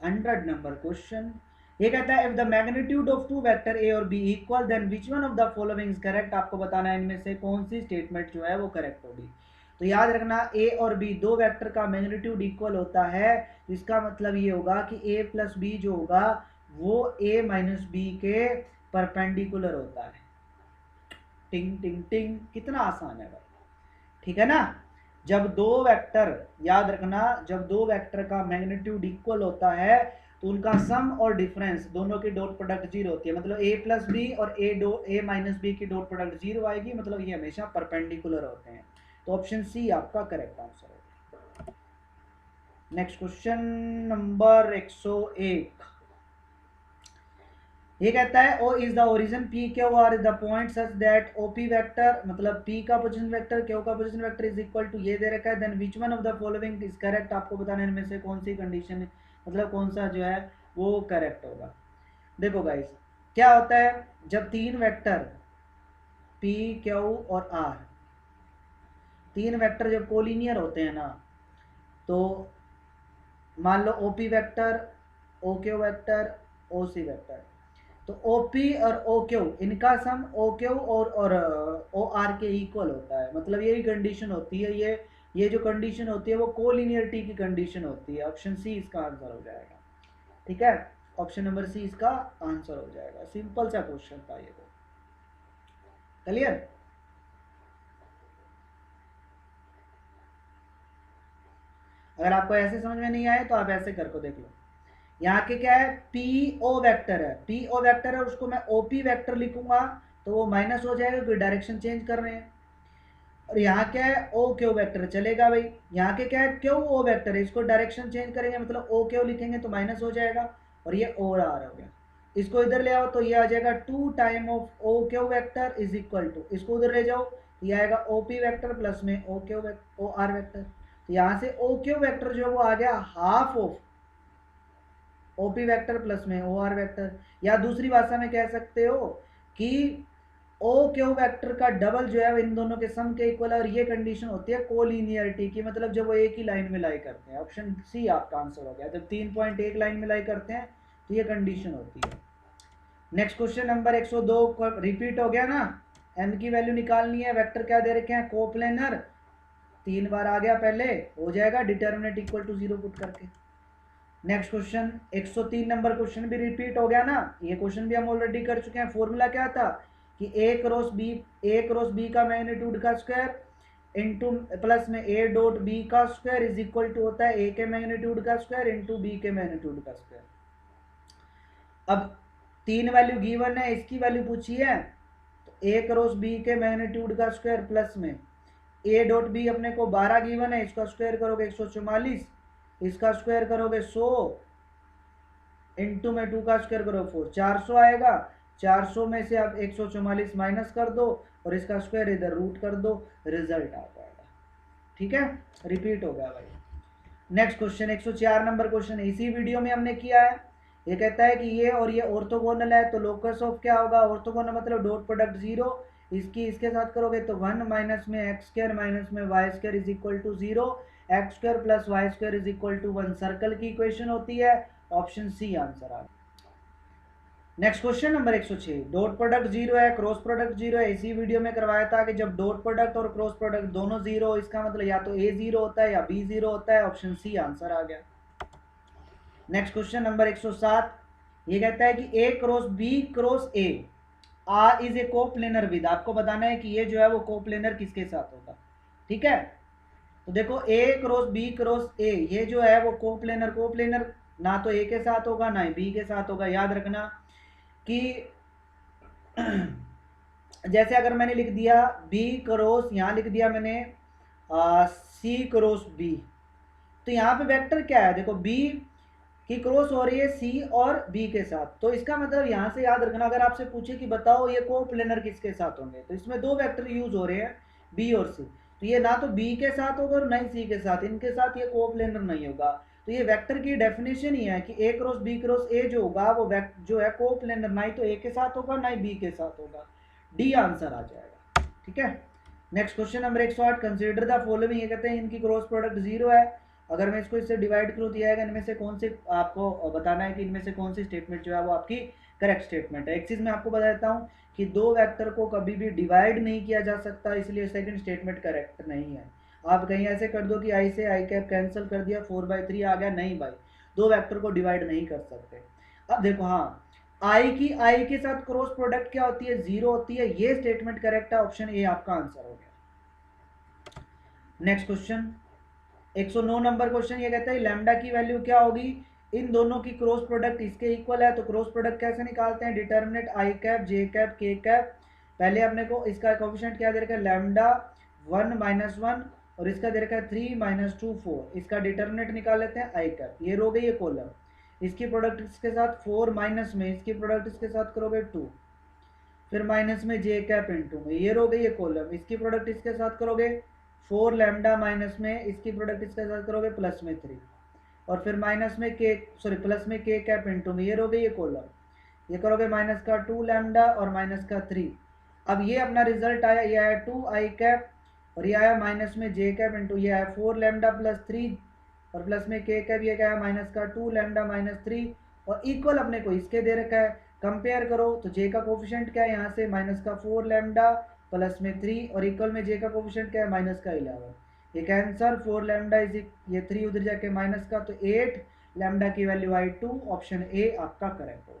100 नंबर क्वेश्चन। ये कहता है if the magnitude of two vector A और B equal then which one of the following is correct. आपको बताना है इनमें से कौन सी स्टेटमेंट जो है वो करेक्ट होगी। तो याद रखना ए और बी दो वेक्टर का मैग्नीट्यूड इक्वल होता है, तो इसका मतलब ये होगा कि ए प्लस बी जो होगा वो ए माइनस बी के परपेंडिकुलर होता है। टिंग टिंग टिंग, कितना आसान है भाई। ठीक है ना, जब दो वेक्टर, याद रखना जब दो वेक्टर का मैग्नीट्यूड इक्वल होता है तो उनका सम और डिफरेंस दोनों की डॉट प्रोडक्ट जीरो होती है। मतलब ए प्लस बी और ए माइनस बी की डॉट प्रोडक्ट जीरो आएगी, मतलब ये हमेशा परपेंडिकुलर होते हैं। तो ऑप्शन सी आपका करेक्ट आंसर है। Next question number 101। ये कहता है O is the origin P Q R is the point such that OP vector, मतलब पी का पोजीशन वेक्टर क्यू का position vector is equal to ये दे रखा है, then which one of the following is correct. आपको बताना है इनमें से कौन सी कंडीशन है, मतलब कौन सा जो है वो करेक्ट होगा। देखो गाइस, क्या होता है जब तीन वेक्टर पी क्यू और आर, तीन वेक्टर जब कोलिनियर होते हैं ना, तो मान लो OP vector, O Q vector, O C vector. तो OP और OQ इनका सम OQ और OR के इक्वल होता है, मतलब यही कंडीशन होती है। ये जो कंडीशन होती है वो कोलिनियरिटी की कंडीशन होती है। ऑप्शन सी इसका आंसर हो जाएगा। ठीक है, ऑप्शन नंबर सी इसका आंसर हो जाएगा। सिंपल सा क्वेश्चन था ये तो। क्लियर? अगर आपको ऐसे समझ में नहीं आए तो आप ऐसे करके देख लो। यहाँ के क्या है, पी ओ वैक्टर है, पी ओ वैक्टर है, उसको मैं ओपी वैक्टर लिखूंगा तो वो माइनस हो जाएगा क्योंकि डायरेक्शन चेंज कर रहे हैं। और यहाँ क्या है, ओ क्यू वैक्टर चलेगा भाई। यहाँ के क्या है, क्यू ओ वैक्टर है, इसको डायरेक्शन चेंज करेंगे मतलब ओ क्यू लिखेंगे तो माइनस हो जाएगा और ये ओ आर हो गया। इसको इधर ले आओ तो ये आ जाएगा 2 time of O Q vector is equal to, इसको उधर ले जाओ तो ये आएगा ओ पी वैक्टर प्लस में O Q O R vector. तो यहाँ से ओ क्यू वैक्टर जो है वो आ गया half of OP vector plus में ओ आर वेक्टर। या दूसरी भाषा में कह सकते हो कि ओ क्यू वेक्टर का डबल जो है इन दोनों के सम के इक्वल है, और ये कंडीशन होती है कोलिनियरिटी की, मतलब जब वो एक ही लाइन में लाई करते हैं। ऑप्शन सी आपका आंसर हो गया, जब 3 पॉइंट एक लाइन में लाई करते हैं तो ये कंडीशन होती है। नेक्स्ट क्वेश्चन नंबर 102 रिपीट हो गया ना, एन की वैल्यू निकालनी है, वेक्टर क्या दे रखे हैं, कोप्लेनर, 3 बार आ गया पहले, हो जाएगा डिटर्मिनेंट इक्वल टू 0 पुट करके। नेक्स्ट क्वेश्चन 103 नंबर क्वेश्चन भी रिपीट हो गया ना, ये क्वेश्चन भी हम ऑलरेडी कर चुके हैं। फॉर्मूला क्या था कि ए क्रॉस बी का मैग्नीट्यूड का स्क्वायर इंटू प्लस में ए डॉट बी का स्क्वायर इज इक्वल टू होता है ए के मैग्नीट्यूड का स्क्वायर इंटू बी के मैग्नीट्यूड का स्क्वायर। अब 3 वैल्यू गिवन है, इसकी वैल्यू पूछी है, तो ए क्रॉस बी के मैग्नीट्यूड का स्क्वायर प्लस में ए डॉट बी अपने को 12 गिवन है, इसका स्क्वायर करोगे 144, इसका स्क्वायर करोगे 100 इंटू में 2 का स्क्वायर करो 4, 400 आएगा। 400 में से आप 144 माइनस कर दो और इसका स्क्वायर इधर रूट कर दो, रिजल्ट आ जाएगा। ठीक है, रिपीट हो गया भाई। नेक्स्ट क्वेश्चन 104 नंबर क्वेश्चन इसी वीडियो में हमने किया है। ये कहता है कि ये और ये ऑर्थोगोनल है, तो लोकस ऑफ क्या होगा, ऑर्थोगोनल मतलब डॉट प्रोडक्ट 0, इसकी इसके साथ करोगे तो 1 माइनस में एक्स स्क्वायर माइनस में Y square is equal to 0, X square plus Y square is equal to 1 circle की इक्वेशन होती है। ऑप्शन सी आंसर आ। Next question number 106, dot product 0 है, क्रॉस प्रोडक्ट 0 है। इसी वीडियो में करवाया था कि जब डॉट प्रोडक्ट और क्रॉस प्रोडक्ट दोनों 0, इसका मतलब या तो ए 0 होता है या बी 0 होता है। ऑप्शन सी आंसर आ गया। नेक्स्ट क्वेश्चन नंबर 107, ये कहता है कि A cross B cross A R is a coplanar with, आपको बताना है कि ये जो है वो कोप्लेनर किसके साथ होगा। ठीक है, तो देखो ए क्रॉस बी क्रॉस ए, ये जो है वो कोप्लेनर ना तो ए के साथ होगा ना ही बी के साथ होगा। याद रखना कि जैसे अगर मैंने लिख दिया बी क्रॉस, यहाँ लिख दिया मैंने सी क्रॉस बी, तो यहाँ पे वेक्टर क्या है, देखो बी की क्रॉस हो रही है सी और बी के साथ, तो इसका मतलब यहाँ से याद रखना, अगर आपसे पूछे कि बताओ ये कोप्लेनर किसके साथ होंगे, तो इसमें 2 वेक्टर यूज हो रहे हैं बी और सी, तो ये ना तो बी के साथ होगा और ना ही सी के साथ, इनके साथ ये कोप्लेनर नहीं होगा। तो ये वेक्टर की डेफिनेशन ही है कि ए क्रॉस बी क्रॉस ए जो होगा वो जो है कोप्लेनर ना ही तो ए के साथ होगा ना ही बी के साथ होगा। डी आंसर आ जाएगा। ठीक है, next question number 108, consider the following, ये कहते हैं इनकी क्रॉस प्रोडक्ट 0 है। अगर मैं इसको इससे डिवाइड करूँ तो ये आएगा, इनमें से कौन से, आपको बताना है कि इनमें से कौन सी स्टेटमेंट जो है वो आपकी करेक्ट स्टेटमेंट है। एक चीज़ मैं आपको बता देता हूँ कि 2 वेक्टर को कभी भी डिवाइड नहीं किया जा सकता, इसलिए सेकंड स्टेटमेंट करेक्ट नहीं है। आप कहीं ऐसे कर दो कि आई से आई कैप कैंसिल कर दिया 4/3 आ गया, नहीं भाई, 2 वेक्टर को डिवाइड नहीं कर सकते। अब देखो, हाँ, आई के साथ क्रॉस प्रोडक्ट क्या होती है, 0 होती है, ये स्टेटमेंट करेक्ट है, ऑप्शन ए आपका आंसर हो गया। नेक्स्ट क्वेश्चन 109 नंबर क्वेश्चन, ये कहता है लैम्डा की वैल्यू क्या होगी, इन दोनों की क्रॉस प्रोडक्ट इसके इक्वल है, तो क्रॉस प्रोडक्ट कैसे निकालते हैं, डिटर्मिनेंट आई cap J cap K cap, पहले अपने को इसका कोएफिशिएंट क्या दे रखा है, लैम्डा 1 - 1 और इसका दे रखा है 3 - 2 4, इसका डिटर्मिनेंट निकाल लेते हैं आई कैप, ये रो गई ये कॉलम, इसकी प्रोडक्ट इसके साथ 4 माइनस में इसकी प्रोडक्ट इसके साथ करोगे 2, फिर माइनस में जे कैप इंटू में, ये रो गई ये कॉलम, इसकी प्रोडक्ट इसके साथ करोगे 4 लैम्डा माइनस में इसकी प्रोडक्ट इसके साथ करोगे प्लस में 3, और फिर माइनस में के प्लस में के कैप इंटू में, ये रो गई ये कॉलम, ये करोगे माइनस का 2 लैम्डा और माइनस का 3। अब ये अपना रिजल्ट आया, ये आया 2 आई कैप और ये आया माइनस में जे कैप इंटू, ये आया 4 लैम्डा प्लस 3 और प्लस में के कैप, ये क्या है माइनस का 2 लैम्डा माइनस 3, और इक्वल अपने को इसके दे रखा है। कंपेयर करो तो जे का कोफिशिएंट क्या है, यहाँ से माइनस का 4 लैम्डा प्लस में 3 और इक्वल में जे का कोफिशिएंट क्या है, माइनस का 11। ये कैंसर 4 लैम्डा इज ये 3 उधर जाके माइनस का, तो 8 लैम्डा की वैल्यू आई 2, ऑप्शन ए आपका करेक्ट होगा।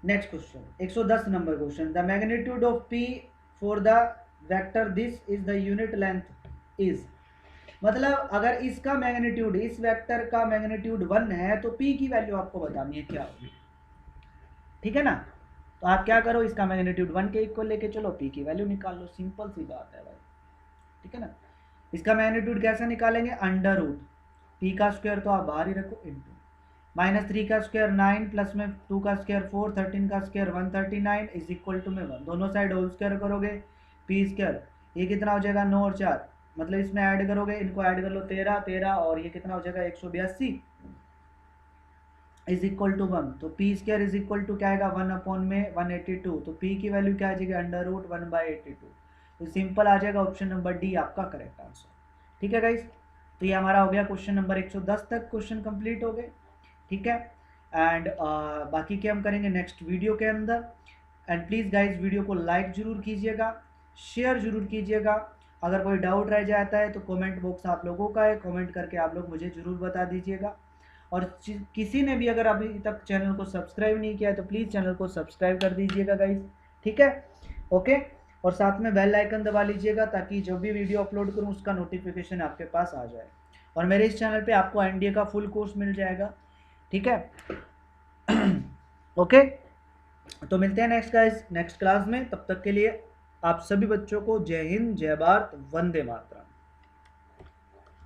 Next question 110 number question, the magnitude of P for the vector this is the unit length is, मतलब अगर इसका मैग्नीट्यूड, इस वेक्टर का मैग्नीट्यूड 1 है तो पी की वैल्यू आपको बतानी है क्या होगी, ठीक है ना। तो आप क्या करो, इसका मैग्नीट्यूड 1 के इक्वल लेके चलो, पी की वैल्यू निकाल लो, सिंपल सी बात है भाई, ठीक है ना। इसका मैग्नीट्यूड कैसे निकालेंगे, अंडर रूट पी का स्क्वायर तो आप बाहर ही रखो, इंटू -3 का स्क्वायर 9 प्लस में 2 का स्क्वायर 4, 13 का स्क्वायर 139 इज इक्वल टू में 1, दोनों साइड होल स्क्वायर करोगे, पी स्क्वायर ये कितना हो जाएगा 9 और 4, मतलब इसमें ऐड करोगे, इनको ऐड कर लो 13 13 और ये कितना हो जाएगा 182 इज इक्वल टू 1, तो P square is equal to क्या आएगा 1 अपॉन में 182, तो पी की वैल्यू क्या आ जाएगी अंडर रूट 1/82, तो सिंपल आ जाएगा ऑप्शन नंबर डी आपका करेक्ट आंसर, ठीक है गाइस। तो ये हमारा हो गया क्वेश्चन नंबर 110 तक क्वेश्चन कंप्लीट हो गए, ठीक है। एंड बाकी के हम करेंगे नेक्स्ट वीडियो के अंदर। एंड प्लीज़ गाइज वीडियो को लाइक ज़रूर कीजिएगा, शेयर ज़रूर कीजिएगा, अगर कोई डाउट रह जाता है तो कमेंट बॉक्स आप लोगों का है, कमेंट करके आप लोग मुझे ज़रूर बता दीजिएगा। और किसी ने भी अगर अभी तक चैनल को सब्सक्राइब नहीं किया है तो प्लीज़ चैनल को सब्सक्राइब कर दीजिएगा गाइज, ठीक है, ओके। और साथ में बेल आइकन दबा लीजिएगा ताकि जो भी वीडियो अपलोड करूँ उसका नोटिफिकेशन आपके पास आ जाए, और मेरे इस चैनल पे आपको एनडीए का फुल कोर्स मिल जाएगा, ठीक है। ओके, तो मिलते हैं नेक्स्ट क्लास में, तब तक के लिए आप सभी बच्चों को जय हिंद, जय भारत, वंदे मातरम।